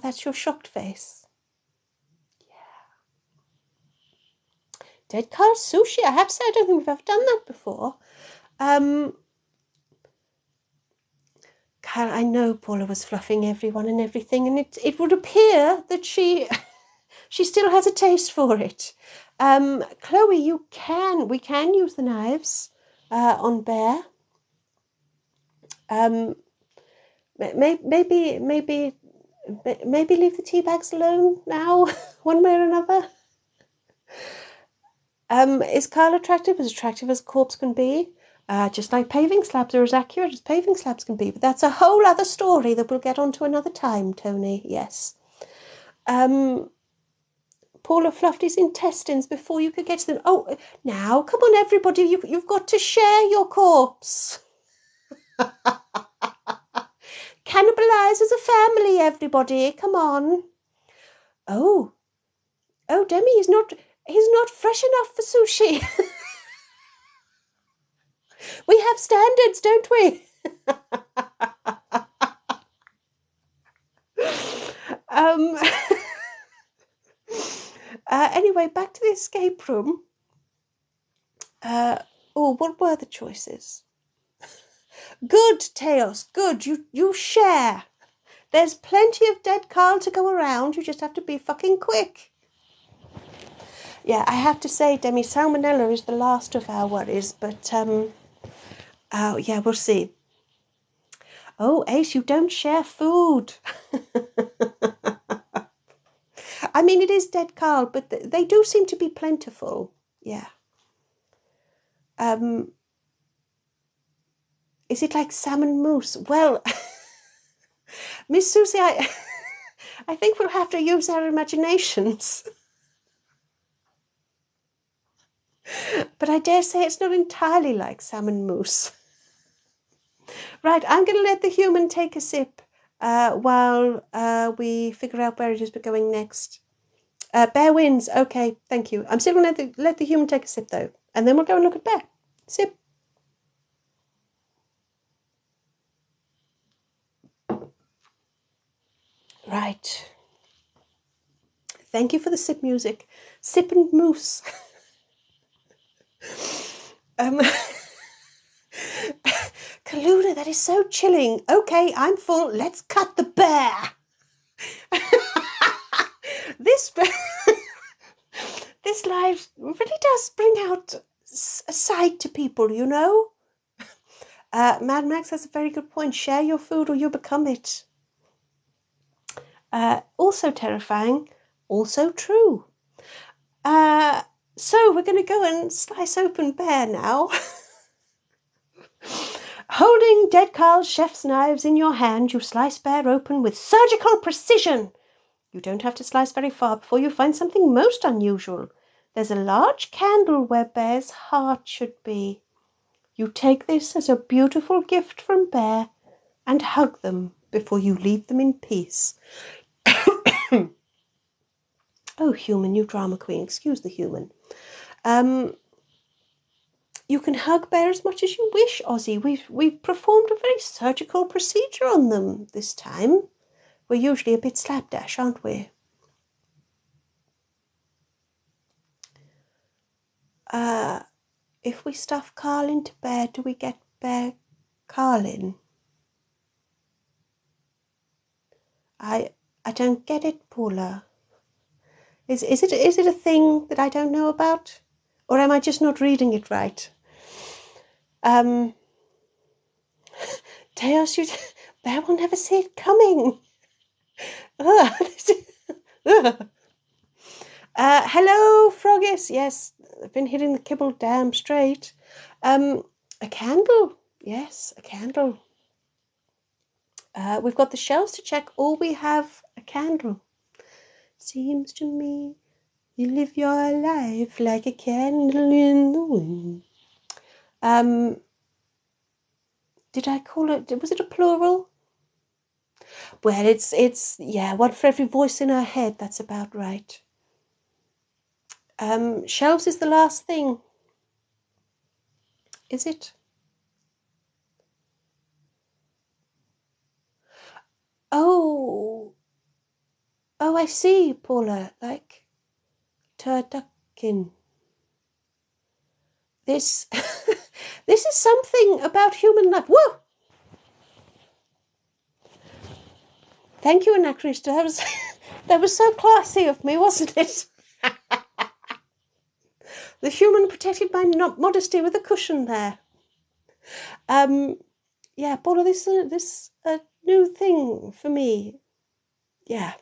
that's your shocked face. Yeah. Dead Carl sushi. I have to say, I don't think we've ever done that before. Carl, I know Paula was fluffing everyone and everything, and it would appear that she still has a taste for it. Chloe, we can use the knives on Bear. Maybe leave the tea bags alone now, one way or another. Is Carl attractive? As attractive as a corpse can be. Just like paving slabs are as accurate as paving slabs can be. But that's a whole other story that we'll get onto another time, Tony. Yes. Paula fluffed his intestines before you could get to them. Oh, now, come on, everybody. You've got to share your corpse. Cannibalise as a family, everybody. Come on. Oh, Demi, he's not fresh enough for sushi. We have standards, don't we? Anyway, back to the escape room. What were the choices? Good, Teos, good. You share. There's plenty of dead Carl to go around. You just have to be fucking quick. Yeah, I have to say, Demi, salmonella is the last of our worries, but yeah, we'll see. Oh, Ace, you don't share food. I mean, it is dead Carl, but they do seem to be plentiful. Yeah. Is it like salmon mousse? Well, Miss Susie, I think we'll have to use our imaginations. But I dare say it's not entirely like salmon mousse. Right, I'm going to let the human take a sip while we figure out where it is we're going next. Bear wins. Okay, thank you. I'm still going to let the human take a sip, though. And then we'll go and look at Bear. Sip. Right. Thank you for the sip music. Sip and mousse. Kaluna, that is so chilling. Okay, I'm full. Let's cut the bear. This live really does bring out a side to people, you know. Mad Max has a very good point. Share your food or you become it. Also terrifying, also true. So we're going to go and slice open Bear now. Holding dead Carl's chef's knives in your hand, you slice Bear open with surgical precision. You don't have to slice very far before you find something most unusual. There's a large candle where Bear's heart should be. You take this as a beautiful gift from Bear and hug them before you leave them in peace. Oh, human, you drama queen. Excuse the human. You can hug Bear as much as you wish, Ozzy. We've performed a very surgical procedure on them this time. We're usually a bit slapdash, aren't we? If we stuff Carl into Bear, do we get Bear Carl in? I don't get it, Paula. Is it a thing that I don't know about? Or am I just not reading it right? Teos, Bear will never see it coming. Hello, Froggies. Yes, I've been hitting the kibble damn straight. A candle. Yes, a candle. We've got the shelves to check. All we have a candle. Seems to me you live your life like a candle in the wind. Did I call it? Was it a plural? Well, it's one for every voice in our head. That's about right. Shelves is the last thing. Is it? Oh, I see, Paula. Like turducken. This, this is something about human life. Whoa! Thank you, Anachrista. That was so classy of me, wasn't it? The human protected my modesty with a cushion there. Yeah, Paula, this a new thing for me. Yeah.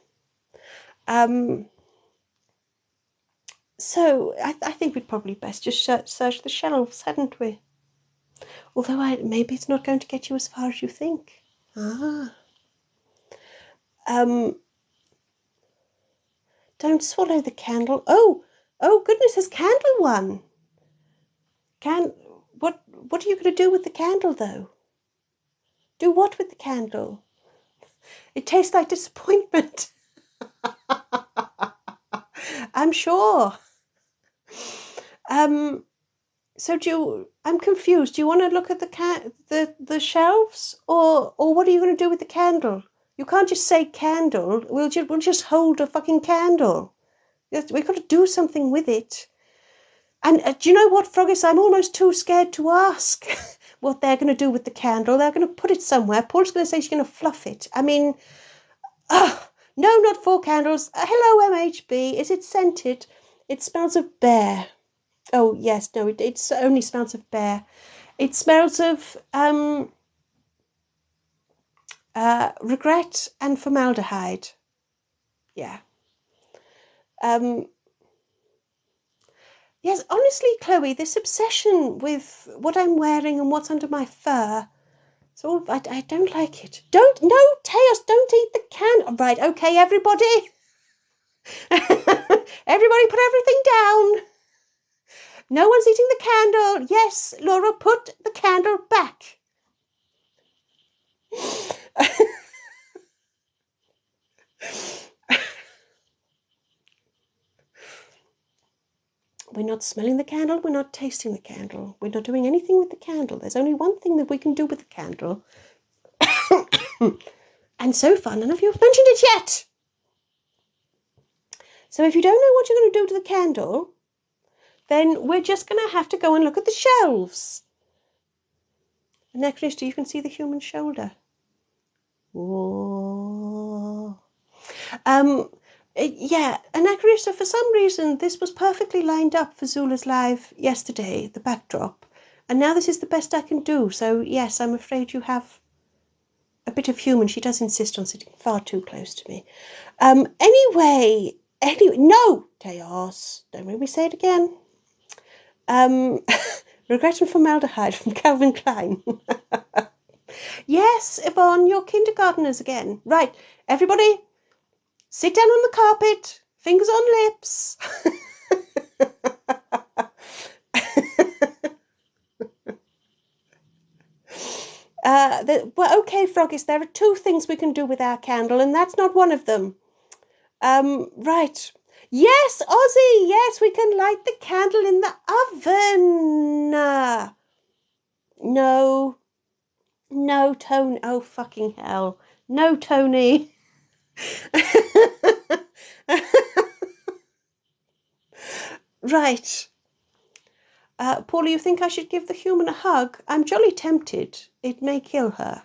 So I think we'd probably best just search the shelves, hadn't we? Although maybe it's not going to get you as far as you think. Don't swallow the candle. Oh goodness, there's candle one. What are you going to do with the candle though? Do what with the candle? It tastes like disappointment. I'm sure. So I'm confused. Do you want to look at the shelves, or what are you going to do with the candle? You can't just say candle. We'll just hold a fucking candle. We've got to do something with it. And do you know what, Froggies? I'm almost too scared to ask what they're going to do with the candle. They're going to put it somewhere. Paul's going to say she's going to fluff it. I mean, no, not 4 candles. Hello, MHB. Is it scented? It smells of bear. Oh, yes, no, it only smells of bear. It smells of regret and formaldehyde. Yeah. Yes, honestly, Chloe, this obsession with what I'm wearing and what's under my fur, I don't like it. No, Teos, don't eat the can. Right, okay, everybody. Everybody put everything down. No one's eating the candle. Yes, Laura, put the candle back. We're not smelling the candle. We're not tasting the candle. We're not doing anything with the candle. There's only one thing that we can do with the candle. And so far, none of you have mentioned it yet. So if you don't know what you're going to do to the candle, then we're just going to have to go and look at the shelves. Next, you can see the human shoulder. Whoa. Yeah, Anachrista, for some reason, this was perfectly lined up for Zula's live yesterday, the backdrop. And now this is the best I can do. So, yes, I'm afraid you have a bit of human. She does insist on sitting far too close to me. Anyway, no, Teos, don't make me say it again. Regret and formaldehyde from Calvin Klein. Yes, Yvonne, you're kindergarteners again. Right, everybody, sit down on the carpet, fingers on lips. Well, okay, Froggies, there are 2 things we can do with our candle, and that's not one of them. Right. Yes, Ozzy, yes, we can light the candle in the oven. No, Tony. Oh, fucking hell. No, Tony. Right. Paula, you think I should give the human a hug? I'm jolly tempted. It may kill her.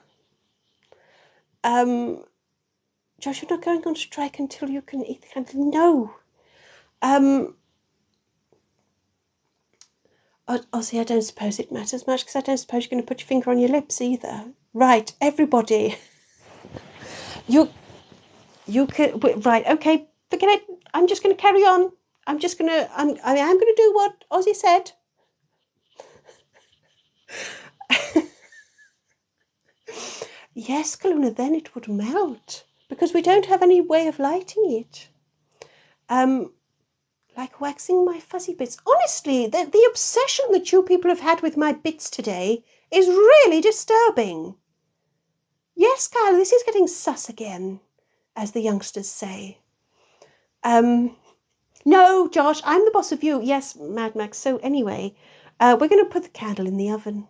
Josh, you're not going on strike until you can eat the candle. No. Ozzy, I don't suppose it matters much because I don't suppose you're going to put your finger on your lips either. Right, everybody. You can, right, okay, forget it. I'm just going to carry on. I'm going to do what Ozzy said. Yes, Kaluna, then it would melt because we don't have any way of lighting it. Like waxing my fuzzy bits. Honestly, the obsession that you people have had with my bits today is really disturbing. Yes, Kyle, this is getting sus again, as the youngsters say. No, Josh, I'm the boss of you. Yes, Mad Max. So anyway, we're going to put the candle in the oven.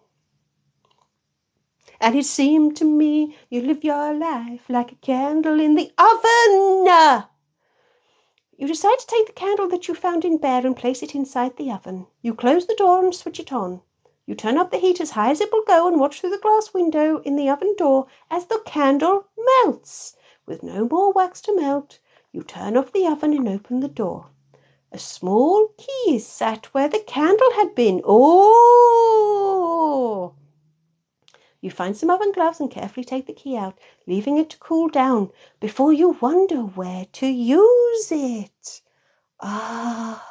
And it seemed to me you live your life like a candle in the oven. You decide to take the candle that you found in bed and place it inside the oven. You close the door and switch it on. You turn up the heat as high as it will go and watch through the glass window in the oven door as the candle melts. With no more wax to melt, you turn off the oven and open the door. A small key sat where the candle had been. Oh! You find some oven gloves and carefully take the key out, leaving it to cool down before you wonder where to use it. Ah.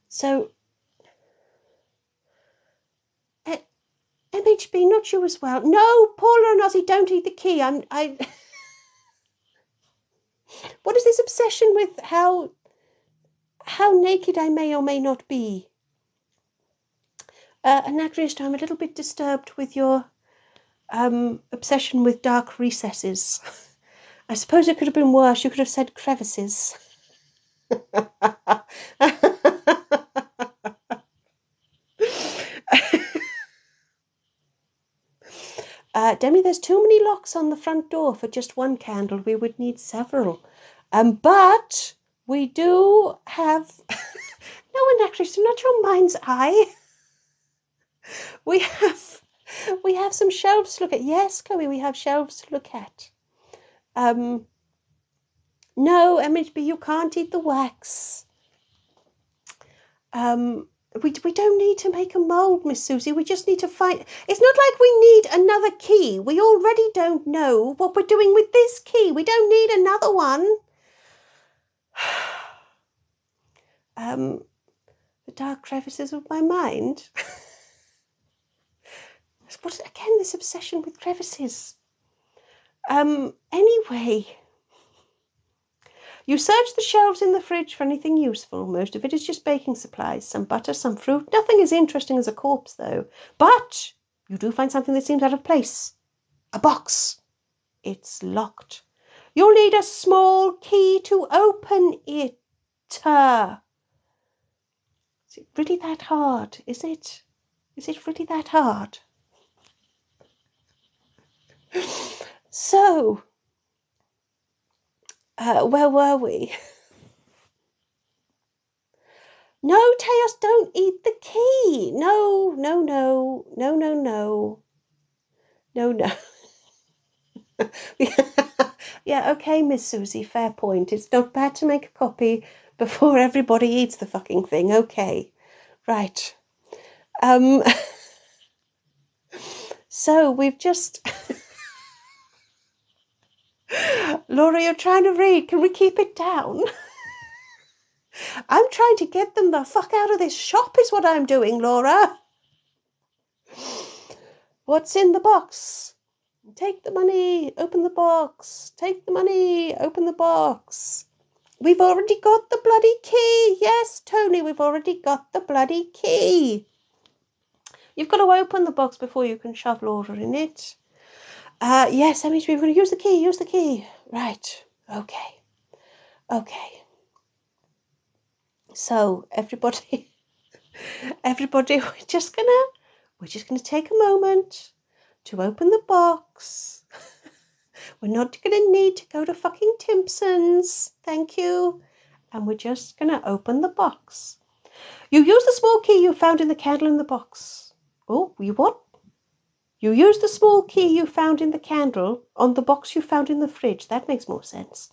So, MHB, not you as well. No, Paula and Ozzy, don't eat the key. What is this obsession with how naked I may or may not be? Anacreonist, I'm a little bit disturbed with your obsession with dark recesses. I suppose it could have been worse. You could have said crevices. Demi, there's too many locks on the front door for just one candle. We would need several. But we do have... No, Anacreonist, not your mind's eye. We have some shelves to look at. Yes, Chloe, we have shelves to look at. No, MHB, you can't eat the wax. We don't need to make a mould, Miss Susie. We just need to find... It's not like we need another key. We already don't know what we're doing with this key. We don't need another one. The dark crevices of my mind. What again? This obsession with crevices. Anyway, you search the shelves in the fridge for anything useful. Most of it is just baking supplies, some butter, some fruit. Nothing as interesting as a corpse, though. But you do find something that seems out of place. A box. It's locked. You'll need a small key to open it. Is it really that hard? Is it? Is it really that hard? So, where were we? No, Teos, don't eat the key. No. No. Yeah, okay, Miss Susie, fair point. It's not bad to make a copy before everybody eats the fucking thing. Okay, right. So we've just... Laura, you're trying to read. Can we keep it down? I'm trying to get them the fuck out of this shop is what I'm doing, Laura. What's in the box? Take the money, open the box. Take the money, open the box. We've already got the bloody key. Yes, Tony, we've already got the bloody key. You've got to open the box before you can shove Laura in it. Yes, that means we're going to use the key. Use the key. Right. Okay. So, everybody, we're just gonna take a moment to open the box. We're not gonna need to go to fucking Timpson's. Thank you. And we're just gonna open the box. You use the small key you found in the candle in the box. Oh, you what? You use the small key you found in the candle on the box you found in the fridge. That makes more sense.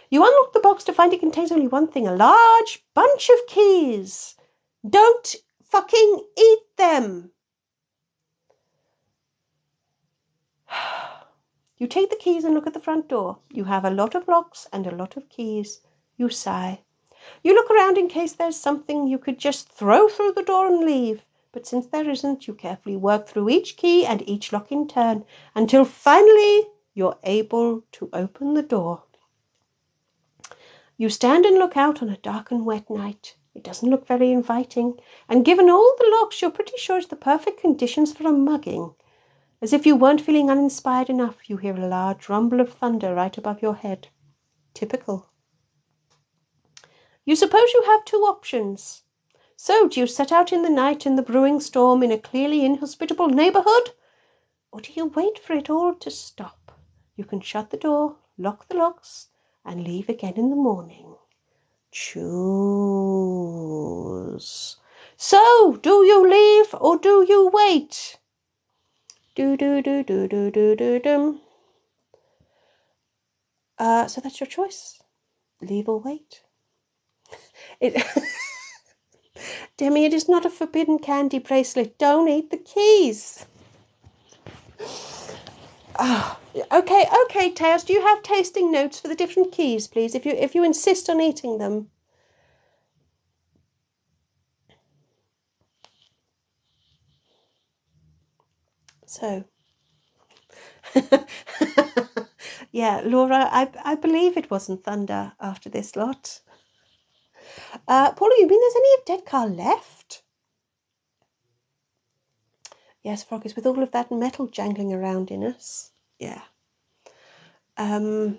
You unlock the box to find it contains only one thing, a large bunch of keys. Don't fucking eat them. You take the keys and look at the front door. You have a lot of locks and a lot of keys. You sigh. You look around in case there's something you could just throw through the door and leave. But since there isn't, you carefully work through each key and each lock in turn until finally you're able to open the door. You stand and look out on a dark and wet night. It doesn't look very inviting, and given all the locks, you're pretty sure it's the perfect conditions for a mugging. As if you weren't feeling uninspired enough, you hear a large rumble of thunder right above your head. Typical. You suppose you have two options. So, do you set out in the night in the brewing storm in a clearly inhospitable neighbourhood? Or do you wait for it all to stop? You can shut the door, lock the locks, and leave again in the morning. Choose. So, do you leave or do you wait? So that's your choice. Leave or wait. Demi, it is not a forbidden candy bracelet. Don't eat the keys. Okay, Tails. Do you have tasting notes for the different keys, please? If you insist on eating them. So, yeah, Laura, I believe it wasn't thunder after this lot. Paula, you mean there's any of Dead Car left? Yes, Froggies, with all of that metal jangling around in us. Yeah. Oh,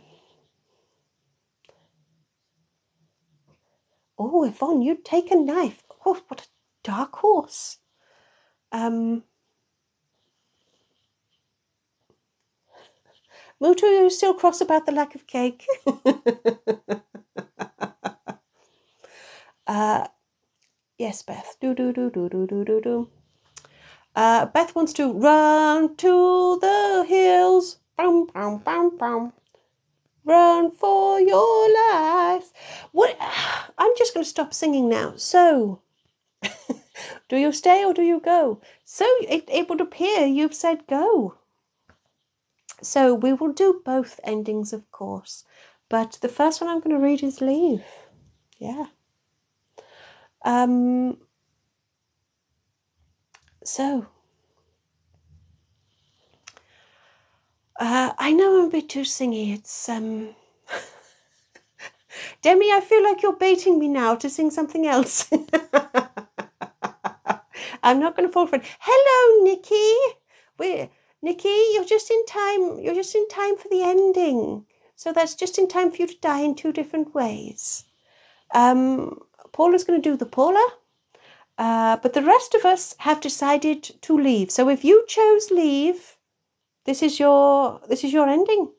Yvonne, you'd take a knife. Oh, what a dark horse. Mutu, you're still cross about the lack of cake. Yes, Beth. Do. Beth wants to run to the hills. Bum, bum, bum, bum. Run for your life. What? I'm just going to stop singing now. So, do you stay or do you go? So, it would appear you've said go. So, we will do both endings, of course. But the first one I'm going to read is leave. Yeah. So, I know I'm a bit too singy. It's, Demi, I feel like you're baiting me now to sing something else. I'm not going to fall for it. Hello, Nikki. Nikki, you're just in time. You're just in time for the ending. So that's just in time for you to die in two different ways. Paula's going to do the Paula. But the rest of us have decided to leave. So if you chose leave, this is your ending.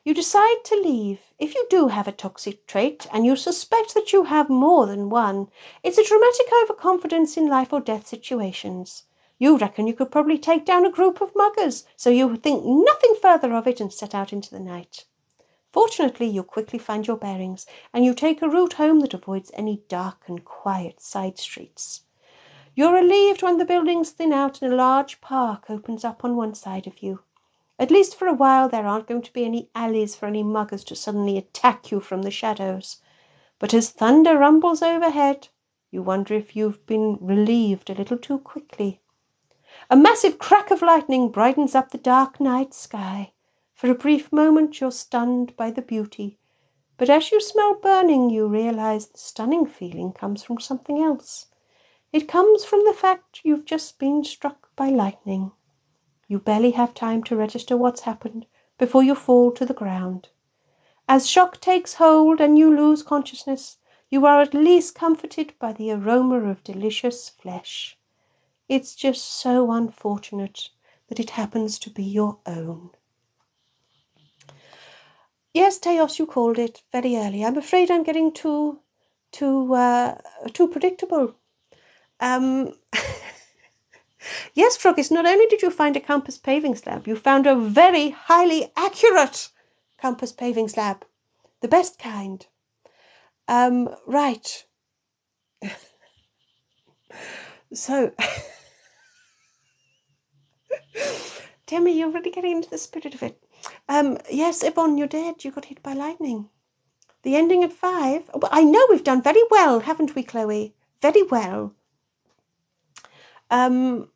You decide to leave. If you do have a toxic trait and you suspect that you have more than one, it's a dramatic overconfidence in life or death situations. You reckon you could probably take down a group of muggers, so you think nothing further of it and set out into the night. Fortunately, you quickly find your bearings, and you take a route home that avoids any dark and quiet side streets. You're relieved when the buildings thin out and a large park opens up on one side of you. At least for a while there aren't going to be any alleys for any muggers to suddenly attack you from the shadows. But as thunder rumbles overhead, you wonder if you've been relieved a little too quickly. A massive crack of lightning brightens up the dark night sky. For a brief moment you're stunned by the beauty, but as you smell burning you realize the stunning feeling comes from something else. It comes from the fact you've just been struck by lightning. You barely have time to register what's happened before you fall to the ground. As shock takes hold and you lose consciousness, you are at least comforted by the aroma of delicious flesh. It's just so unfortunate that it happens to be your own. Yes, Teos, you called it very early. I'm afraid I'm getting too predictable. Yes, Froggies, not only did you find a compass paving slab, you found a very highly accurate compass paving slab. The best kind. Right. So, Demi, you're really getting into the spirit of it. Yes, Yvonne, you're dead. You got hit by lightning. The ending at 5. Oh, I know we've done very well, haven't we, Chloe? Very well. The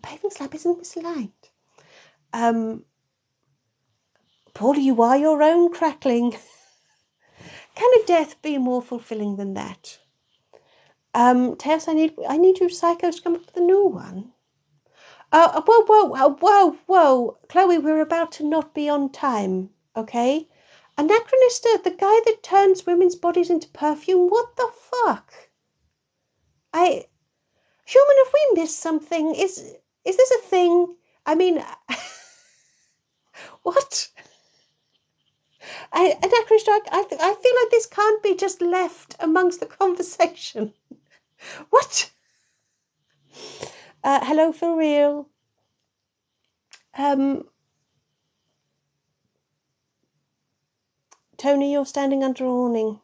paving slab isn't misaligned. Paula, you are your own crackling. Can a death be more fulfilling than that? Tess, I need you psychos to come up with a new one. Whoa. Chloe, we're about to not be on time, okay? Anachronista, the guy that turns women's bodies into perfume, what the fuck? Human, have we missed something? Is this a thing? I mean, what? Anachronista, I feel like this can't be just left amongst the conversation. What? Hello for real. Tony, you're standing under awning,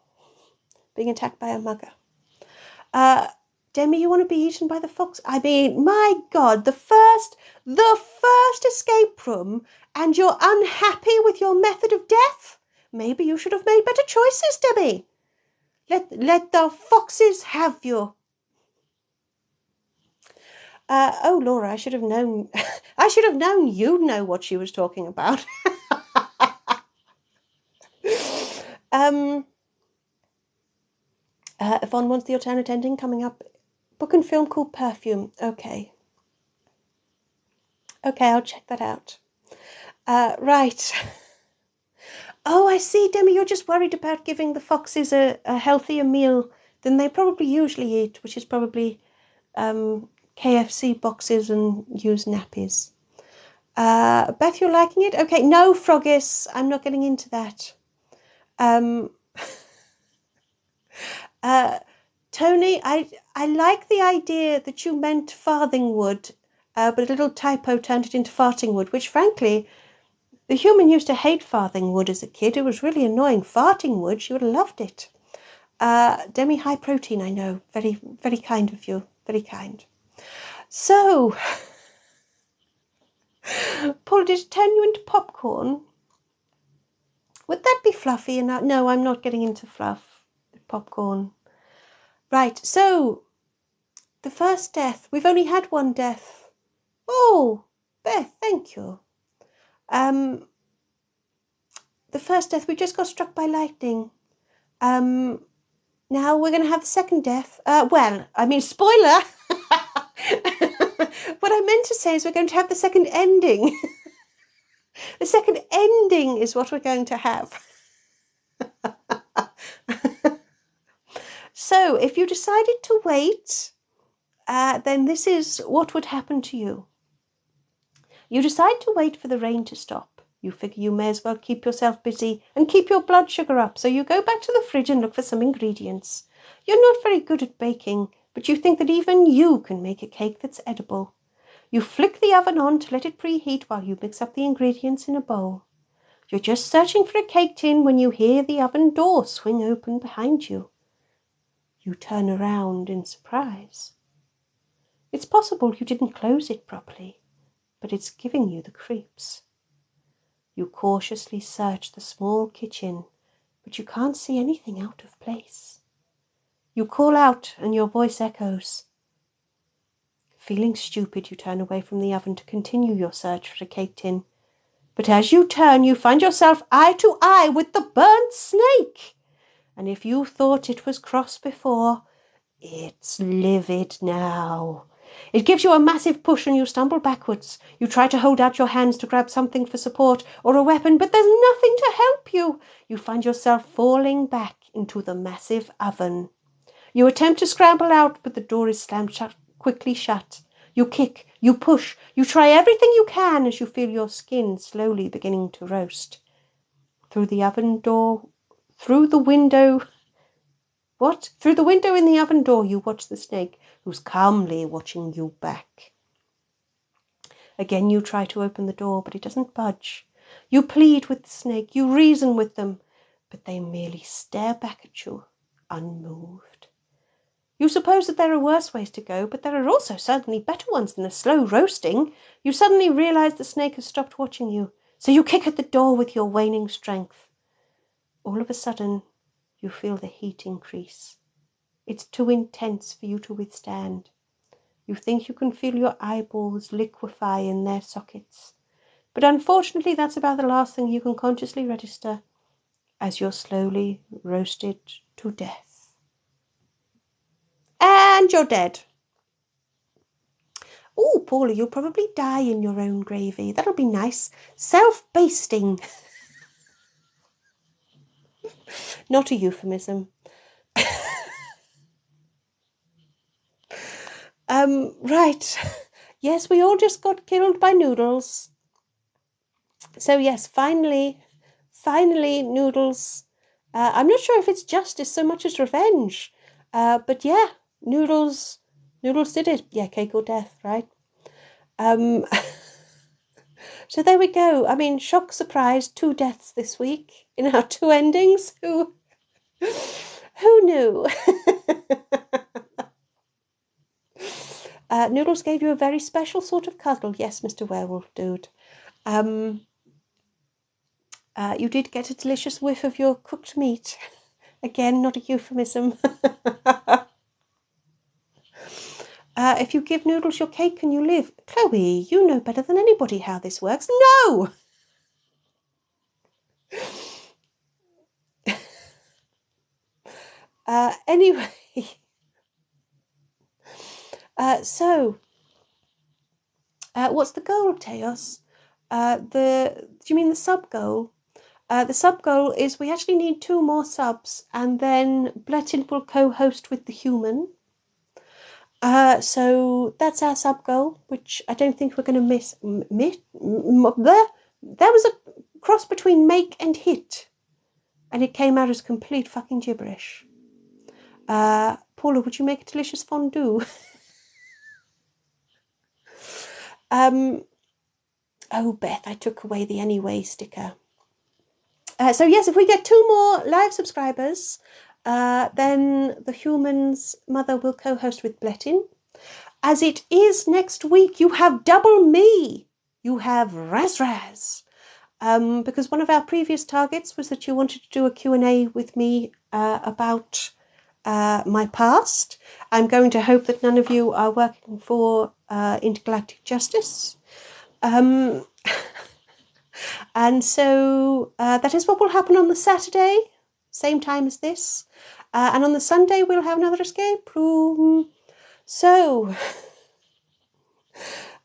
being attacked by a mugger. Demi, you want to be eaten by the fox? I mean, my God, the first escape room, and you're unhappy with your method of death? Maybe you should have made better choices, Demi. Let the foxes have you. Oh, Laura, I should have known. I should have known you'd know what she was talking about. Yvonne wants the alternate ending coming up. Book and film called Perfume. Okay, I'll check that out. Right. Oh, I see, Demi, you're just worried about giving the foxes a healthier meal than they probably usually eat, which is probably KFC boxes and used nappies. Beth, you're liking it? Okay, no, Froggis, I'm not getting into that. Tony, I like the idea that you meant farthingwood, but a little typo turned it into fartingwood, which frankly, the human used to hate farthingwood as a kid. It was really annoying. Fartingwood, she would have loved it. Demi, high protein, I know. Very, very kind of you. Very kind. So, Paul, did it turn you into popcorn? Would that be fluffy enough? No, I'm not getting into fluff. Popcorn. Right, so, the first death. We've only had one death. Oh, Beth, thank you. The first death, we just got struck by lightning. Now we're going to have the second death. Well, I mean, spoiler. What I meant to say is we're going to have the second ending. The second ending is what we're going to have. So if you decided to wait, then this is what would happen to you. You decide to wait for the rain to stop. You figure you may as well keep yourself busy and keep your blood sugar up, so you go back to the fridge and look for some ingredients. You're not very good at baking, but you think that even you can make a cake that's edible. You flick the oven on to let it preheat while you mix up the ingredients in a bowl. You're just searching for a cake tin when you hear the oven door swing open behind you. You turn around in surprise. It's possible you didn't close it properly, but it's giving you the creeps. You cautiously search the small kitchen, but you can't see anything out of place. You call out and your voice echoes. Feeling stupid, you turn away from the oven to continue your search for a cake tin. But as you turn, you find yourself eye to eye with the burnt snake. And if you thought it was cross before, it's livid now. It gives you a massive push and you stumble backwards. You try to hold out your hands to grab something for support or a weapon, but there's nothing to help you. You find yourself falling back into the massive oven. You attempt to scramble out, but the door is slammed quickly shut. You kick, you push, you try everything you can as you feel your skin slowly beginning to roast. Through the window in the oven door, you watch the snake, who's calmly watching you back. Again you try to open the door, but it doesn't budge. You plead with the snake, you reason with them, but they merely stare back at you, unmoved. You suppose that there are worse ways to go, but there are also certainly better ones than a slow roasting. You suddenly realise the snake has stopped watching you, so you kick at the door with your waning strength. All of a sudden, you feel the heat increase. It's too intense for you to withstand. You think you can feel your eyeballs liquefy in their sockets. But unfortunately, that's about the last thing you can consciously register as you're slowly roasted to death. And you're dead. Oh, Paula, you'll probably die in your own gravy. That'll be nice. Self-basting. Not a euphemism. Right. Yes, we all just got killed by noodles. So yes, finally, Noodles. I'm not sure if it's justice so much as revenge. But yeah, Noodles did it. Yeah, cake or death, right? So there we go. I mean, shock, surprise, 2 deaths this week in our 2 endings. Who knew? Noodles gave you a very special sort of cuddle. Yes, Mr. Werewolf Dude. You did get a delicious whiff of your cooked meat. Again, not a euphemism. If you give Noodles your cake, can you live? Chloe, you know better than anybody how this works. No! Anyway, so what's the goal, Teos? Do you mean the sub goal? The sub goal is we actually need 2 more subs, and then Blettin will co-host with the human. So that's our sub goal, which I don't think we're going to miss. There was a cross between make and hit, and it came out as complete fucking gibberish. Paula, would you make a delicious fondue? Oh, Beth, I took away the anyway sticker. So yes, if we get 2 more live subscribers, then the human's mother will co-host with Blettin. As it is next week, you have double me. You have Raz. Because one of our previous targets was that you wanted to do a Q&A with me about my past. I'm going to hope that none of you are working for Intergalactic Justice. And so that is what will happen on the Saturday, same time as this. And on the Sunday, we'll have another escape room. So,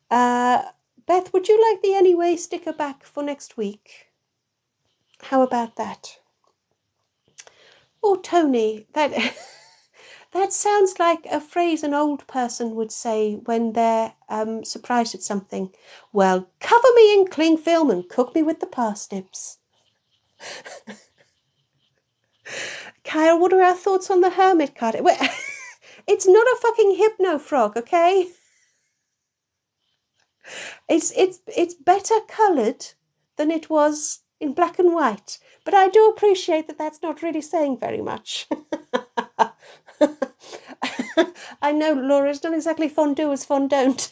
Beth, would you like the anyway sticker back for next week? How about that? Oh, Tony, that sounds like a phrase an old person would say when they're surprised at something. Well, cover me in cling film and cook me with the parsnips. Kyle, what are our thoughts on the hermit card? It's not a fucking hypno frog, okay? It's better coloured than it was in black and white, but I do appreciate that that's not really saying very much. I know, Laura, it's not exactly fondue as fondant.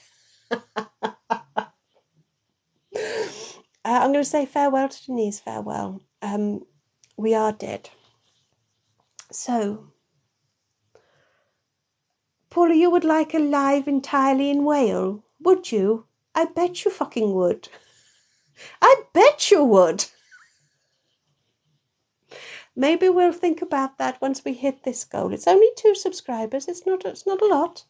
I'm going to say farewell to Denise, farewell. We are dead. So, Paula, you would like a live entirely in whale, would you? I bet you fucking would. I bet you would. Maybe we'll think about that once we hit this goal. It's only 2 subscribers. It's not a lot.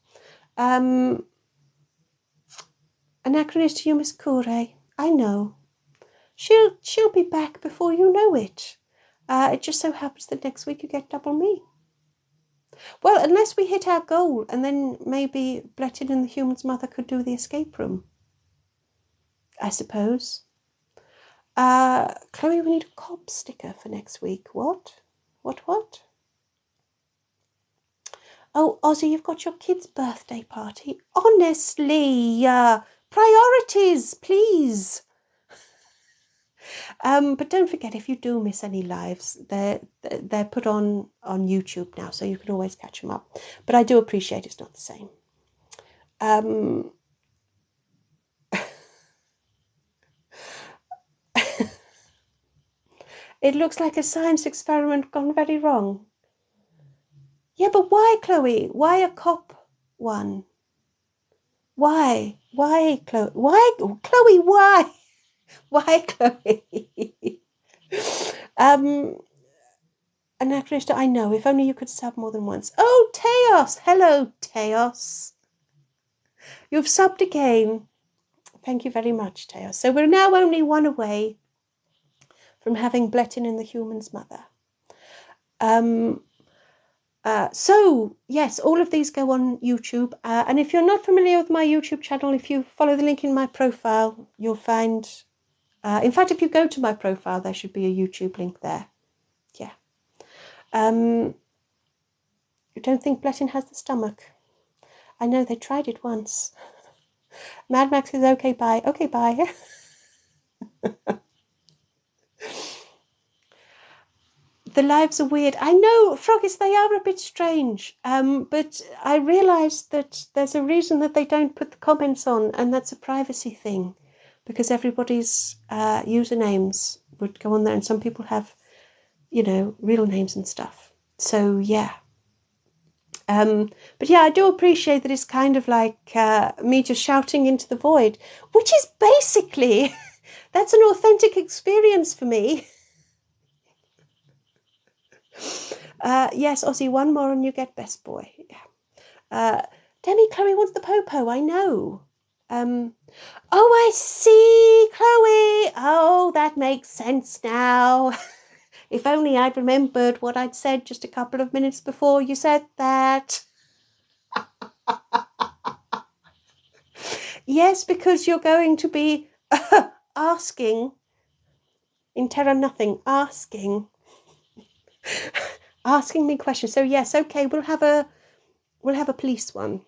Anachronist you, Miss Kure. I know. She'll be back before you know it. It just so happens that next week you get double me. Well, unless we hit our goal, and then maybe Blettin and the human's mother could do the escape room. I suppose. Chloe, we need a cob sticker for next week. What? What? Oh, Ozzy, you've got your kid's birthday party. Honestly, priorities, please. But don't forget, if you do miss any lives, they're put on YouTube now, so you can always catch them up. But I do appreciate it's not the same. It looks like a science experiment gone very wrong. Yeah, but why, Chloe? Why a cop one? Why? Why, Chloe? Why, Chloe? Why? Why, Chloe? Anachronista, I know. If only you could sub more than once. Oh, Teos! Hello, Teos. You've subbed again. Thank you very much, Teos. So we're now only one away from having Blettin and the Human's Mother. So, yes, all of these go on YouTube. And if you're not familiar with my YouTube channel, if you follow the link in my profile, you'll find... in fact, if you go to my profile, there should be a YouTube link there. Yeah. You don't think Blettin has the stomach? I know, they tried it once. Mad Max says, okay, bye. Okay, bye. The lives are weird. I know, Froggies, they are a bit strange. But I realised that there's a reason that they don't put the comments on, and that's a privacy thing, because everybody's usernames would go on there, and some people have, real names and stuff. So yeah. But yeah, I do appreciate that it's kind of like me just shouting into the void, which is basically that's an authentic experience for me. Yes, Ozzy, one more and you get best boy. Demi, Chloe wants the popo, I know. Oh, I see, Chloe. Oh, that makes sense now. If only I'd remembered what I'd said just a couple of minutes before you said that. Yes, because you're going to be asking in Terra Nothing, asking me questions. So yes, okay, we'll have a police one.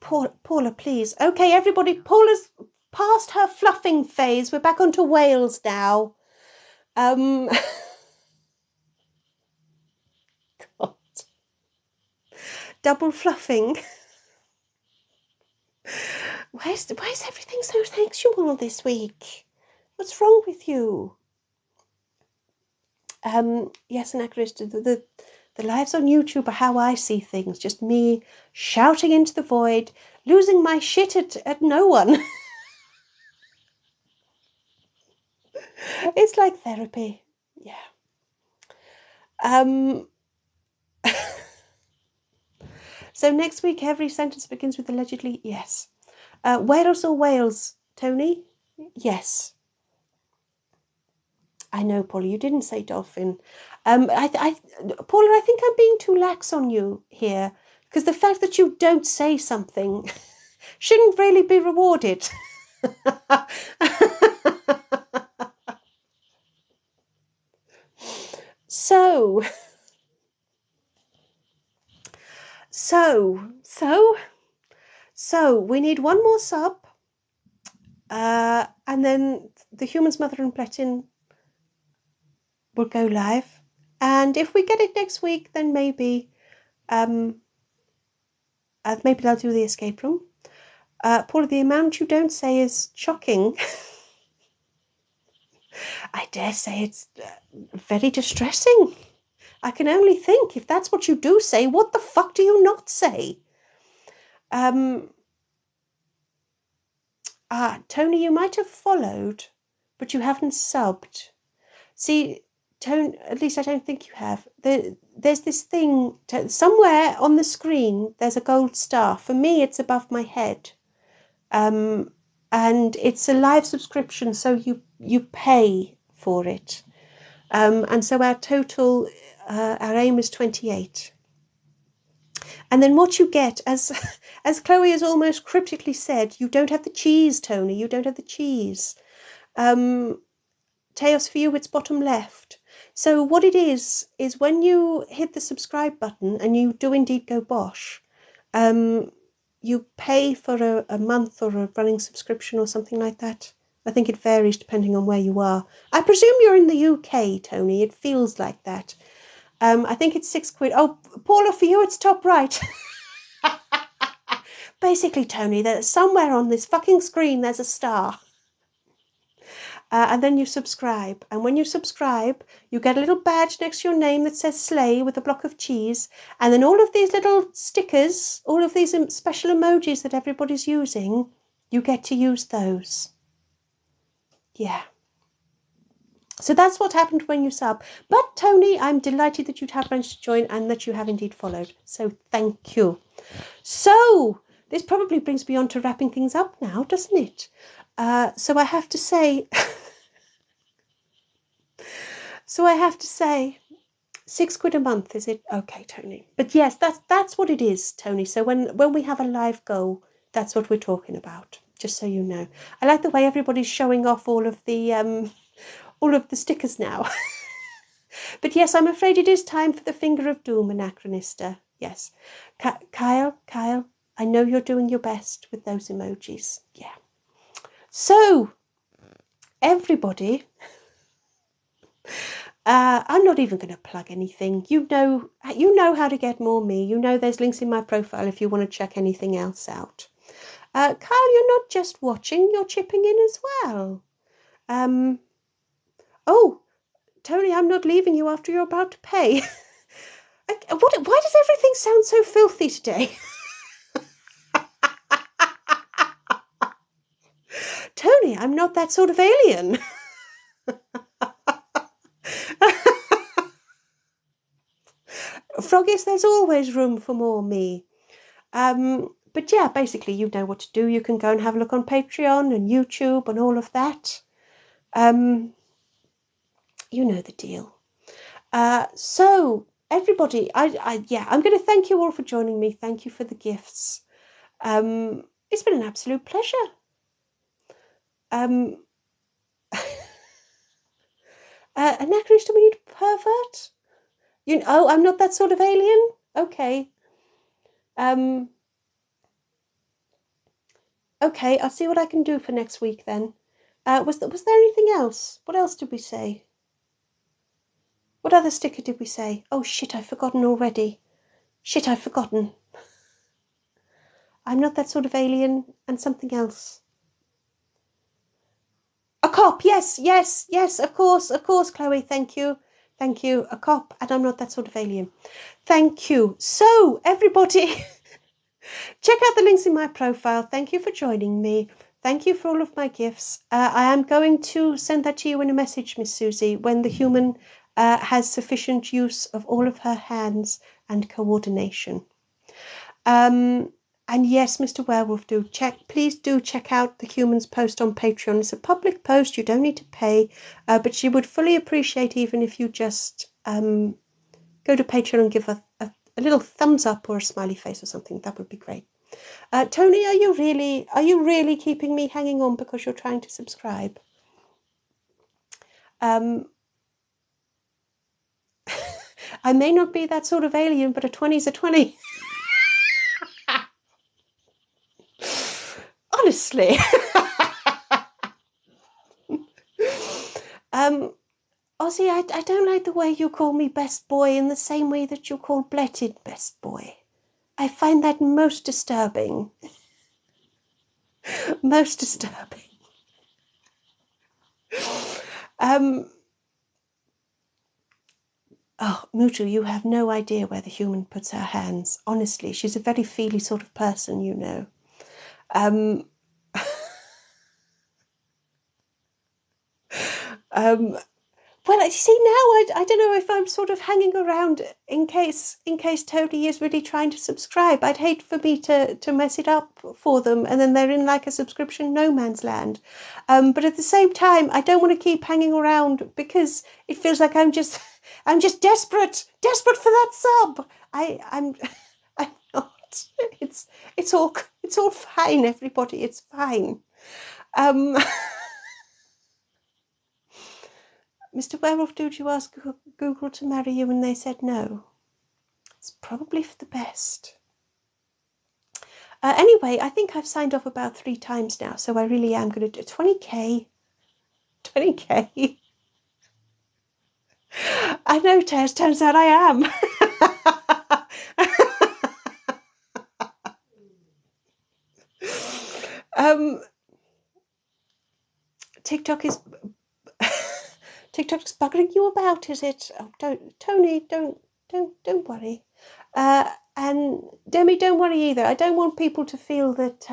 Paula, please. Okay, everybody, Paula's past her fluffing phase. We're back onto Wales now. God. Double fluffing. Why is everything so sexual this week? What's wrong with you? Yes, Anachronista, the lives on YouTube are how I see things. Just me shouting into the void, losing my shit at no one. It's like therapy. Yeah. So next week, every sentence begins with allegedly. Yes. Wales or Wales, Tony? Yes. I know, Paula, you didn't say dolphin. Paula, I think I'm being too lax on you here, because the fact that you don't say something shouldn't really be rewarded. So we need one more sub, and then the Human's Mother and Blettin will go live. And if we get it next week, then maybe they'll do the escape room. Paula, the amount you don't say is shocking. I dare say it's very distressing. I can only think, if that's what you do say, what the fuck do you not say? Tony, you might have followed, but you haven't subbed. See, Tony, at least I don't think you have. There's this thing, somewhere on the screen, there's a gold star. For me, it's above my head. And it's a live subscription, so you pay for it. And so our total, our aim is 28. And then what you get, as Chloe has almost cryptically said, you don't have the cheese, Tony. You don't have the cheese. Teos, for you, it's bottom left. So what it is when you hit the subscribe button and you do indeed go Bosch, you pay for a month or a running subscription or something like that. I think it varies depending on where you are. I presume you're in the UK, Tony. It feels like that. I think it's £6. Oh, Paula, for you, it's top right. Basically, Tony, there's somewhere on this fucking screen there's a star. And then you subscribe. And when you subscribe, you get a little badge next to your name that says Slay with a block of cheese. And then all of these little stickers, all of these special emojis that everybody's using, you get to use those. Yeah. So that's what happened when you sub. But, Tony, I'm delighted that you have managed to join and that you have indeed followed. So thank you. So this probably brings me on to wrapping things up now, doesn't it? So I have to say... £6 a month, is it? Okay, Tony. But yes, that's what it is, Tony. So when we have a live goal, that's what we're talking about. Just so you know. I like the way everybody's showing off all of the stickers now. But yes, I'm afraid it is time for the finger of doom, Anachronista. Yes. Kyle, I know you're doing your best with those emojis. Yeah. So, everybody... I'm not even going to plug anything. You know how to get more me. You know there's links in my profile if you want to check anything else out. Kyle, you're not just watching, you're chipping in as well. Oh, Tony, I'm not leaving you after you're about to pay. Why does everything sound so filthy today? Tony, I'm not that sort of alien. Froggies, there's always room for more me. But yeah, basically, you know what to do. You can go and have a look on Patreon and YouTube and all of that. You know the deal. So everybody, I'm going to thank you all for joining me. Thank you for the gifts. It's been an absolute pleasure. Anachronista, we need a pervert. I'm not that sort of alien. Okay. Okay, I'll see what I can do for next week then. Was there anything else? What else did we say? What other sticker did we say? Oh shit, I've forgotten already. Shit, I've forgotten. I'm not that sort of alien, and something else. A cop, yes, of course, Chloe, thank you. A cop, and I'm not that sort of alien. Thank you. So, everybody, check out the links in my profile. Thank you for joining me. Thank you for all of my gifts. I am going to send that to you in a message, Miss Susie, when the human has sufficient use of all of her hands and coordination. And yes, Mr. Werewolf, please do check out the human's post on Patreon. It's a public post, you don't need to pay, but she would fully appreciate even if you just go to Patreon and give a little thumbs up or a smiley face or something. That would be great. Tony, are you really keeping me hanging on because you're trying to subscribe? I may not be that sort of alien, but a 20's a 20. Honestly. Ozzy, I don't like the way you call me best boy in the same way that you call Bletted best boy. I find that most disturbing. Most disturbing. Oh, Mutu, you have no idea where the human puts her hands. Honestly, she's a very feely sort of person, you know. Well, you see, now I don't know if I'm sort of hanging around in case Tony is really trying to subscribe. I'd hate for me to mess it up for them, and then they're in like a subscription no man's land. But at the same time, I don't want to keep hanging around because it feels like I'm just desperate for that sub. I'm not. It's all fine, everybody. It's fine. Mr. Werewolf, did you ask Google to marry you and they said no? It's probably for the best. Anyway, I think I've signed off about 3 times now, so I really am going to do 20k. 20k. I know, Tez, turns out I am. TikTok's buggering you about, is it? Oh, Tony, don't worry. And Demi, don't worry either. I don't want people to feel that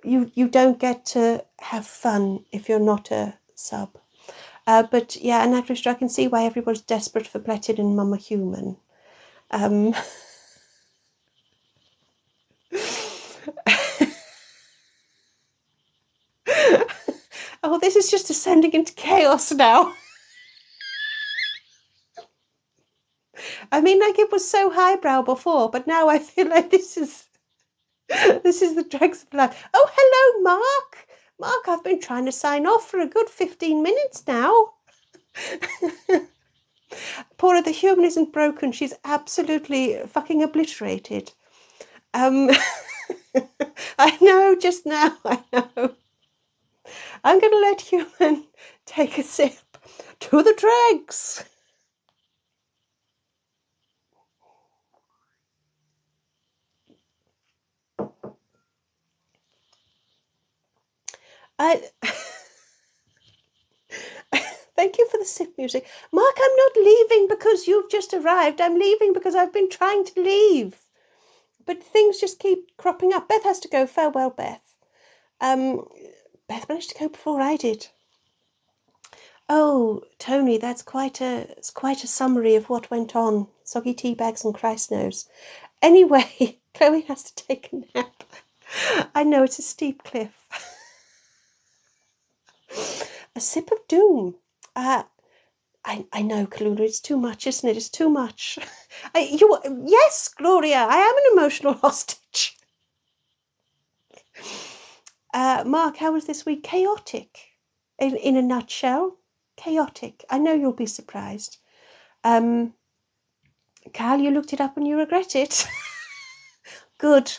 you don't get to have fun if you're not a sub. But yeah, and actress, I can see why everybody's desperate for Bletted and Mama Human. Oh, this is just descending into chaos now. I mean, like, it was so highbrow before, but now I feel like this is the dregs of life. Oh, hello, Mark. Mark, I've been trying to sign off for a good 15 minutes now. Paula, the human isn't broken. She's absolutely fucking obliterated. I know, just now, I know. I'm going to let human take a sip to the dregs. Thank you for the sip music. Mark, I'm not leaving because you've just arrived. I'm leaving because I've been trying to leave. But things just keep cropping up. Beth has to go. Farewell, Beth. Beth managed to go before I did. Oh, Tony, it's quite a summary of what went on. Soggy tea bags and Christ knows. Anyway, Chloe has to take a nap. I know, it's a steep cliff. A sip of doom. I know, Kalula, it's too much, isn't it? It's too much. Yes, Gloria, I am an emotional hostage. Mark, how was this week? Chaotic. In a nutshell, chaotic. I know you'll be surprised. Cal, you looked it up and you regret it. Good.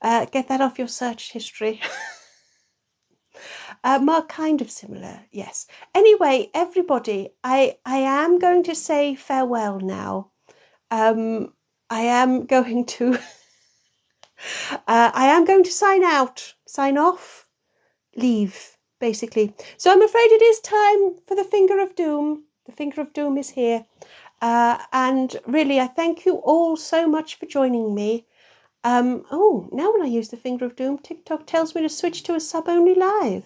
Get that off your search history. Mark, kind of similar, yes. Anyway, everybody, I am going to say farewell now. I am going to sign off, leave, basically. So I'm afraid it is time for the Finger of Doom. The Finger of Doom is here. And really, I thank you all so much for joining me. Oh, now when I use the Finger of Doom, TikTok tells me to switch to a sub-only live.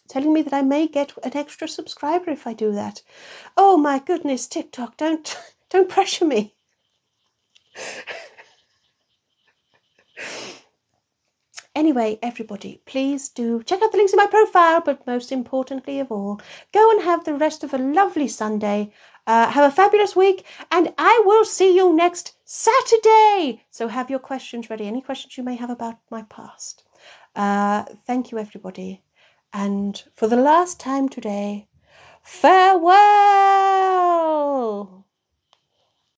Telling me that I may get an extra subscriber if I do that. Oh my goodness, TikTok, don't pressure me. Anyway, everybody, please do check out the links in my profile, but most importantly of all, go and have the rest of a lovely Sunday. Have a fabulous week, and I will see you next Saturday. So have your questions ready, any questions you may have about my past. Thank you, everybody. And for the last time today, farewell!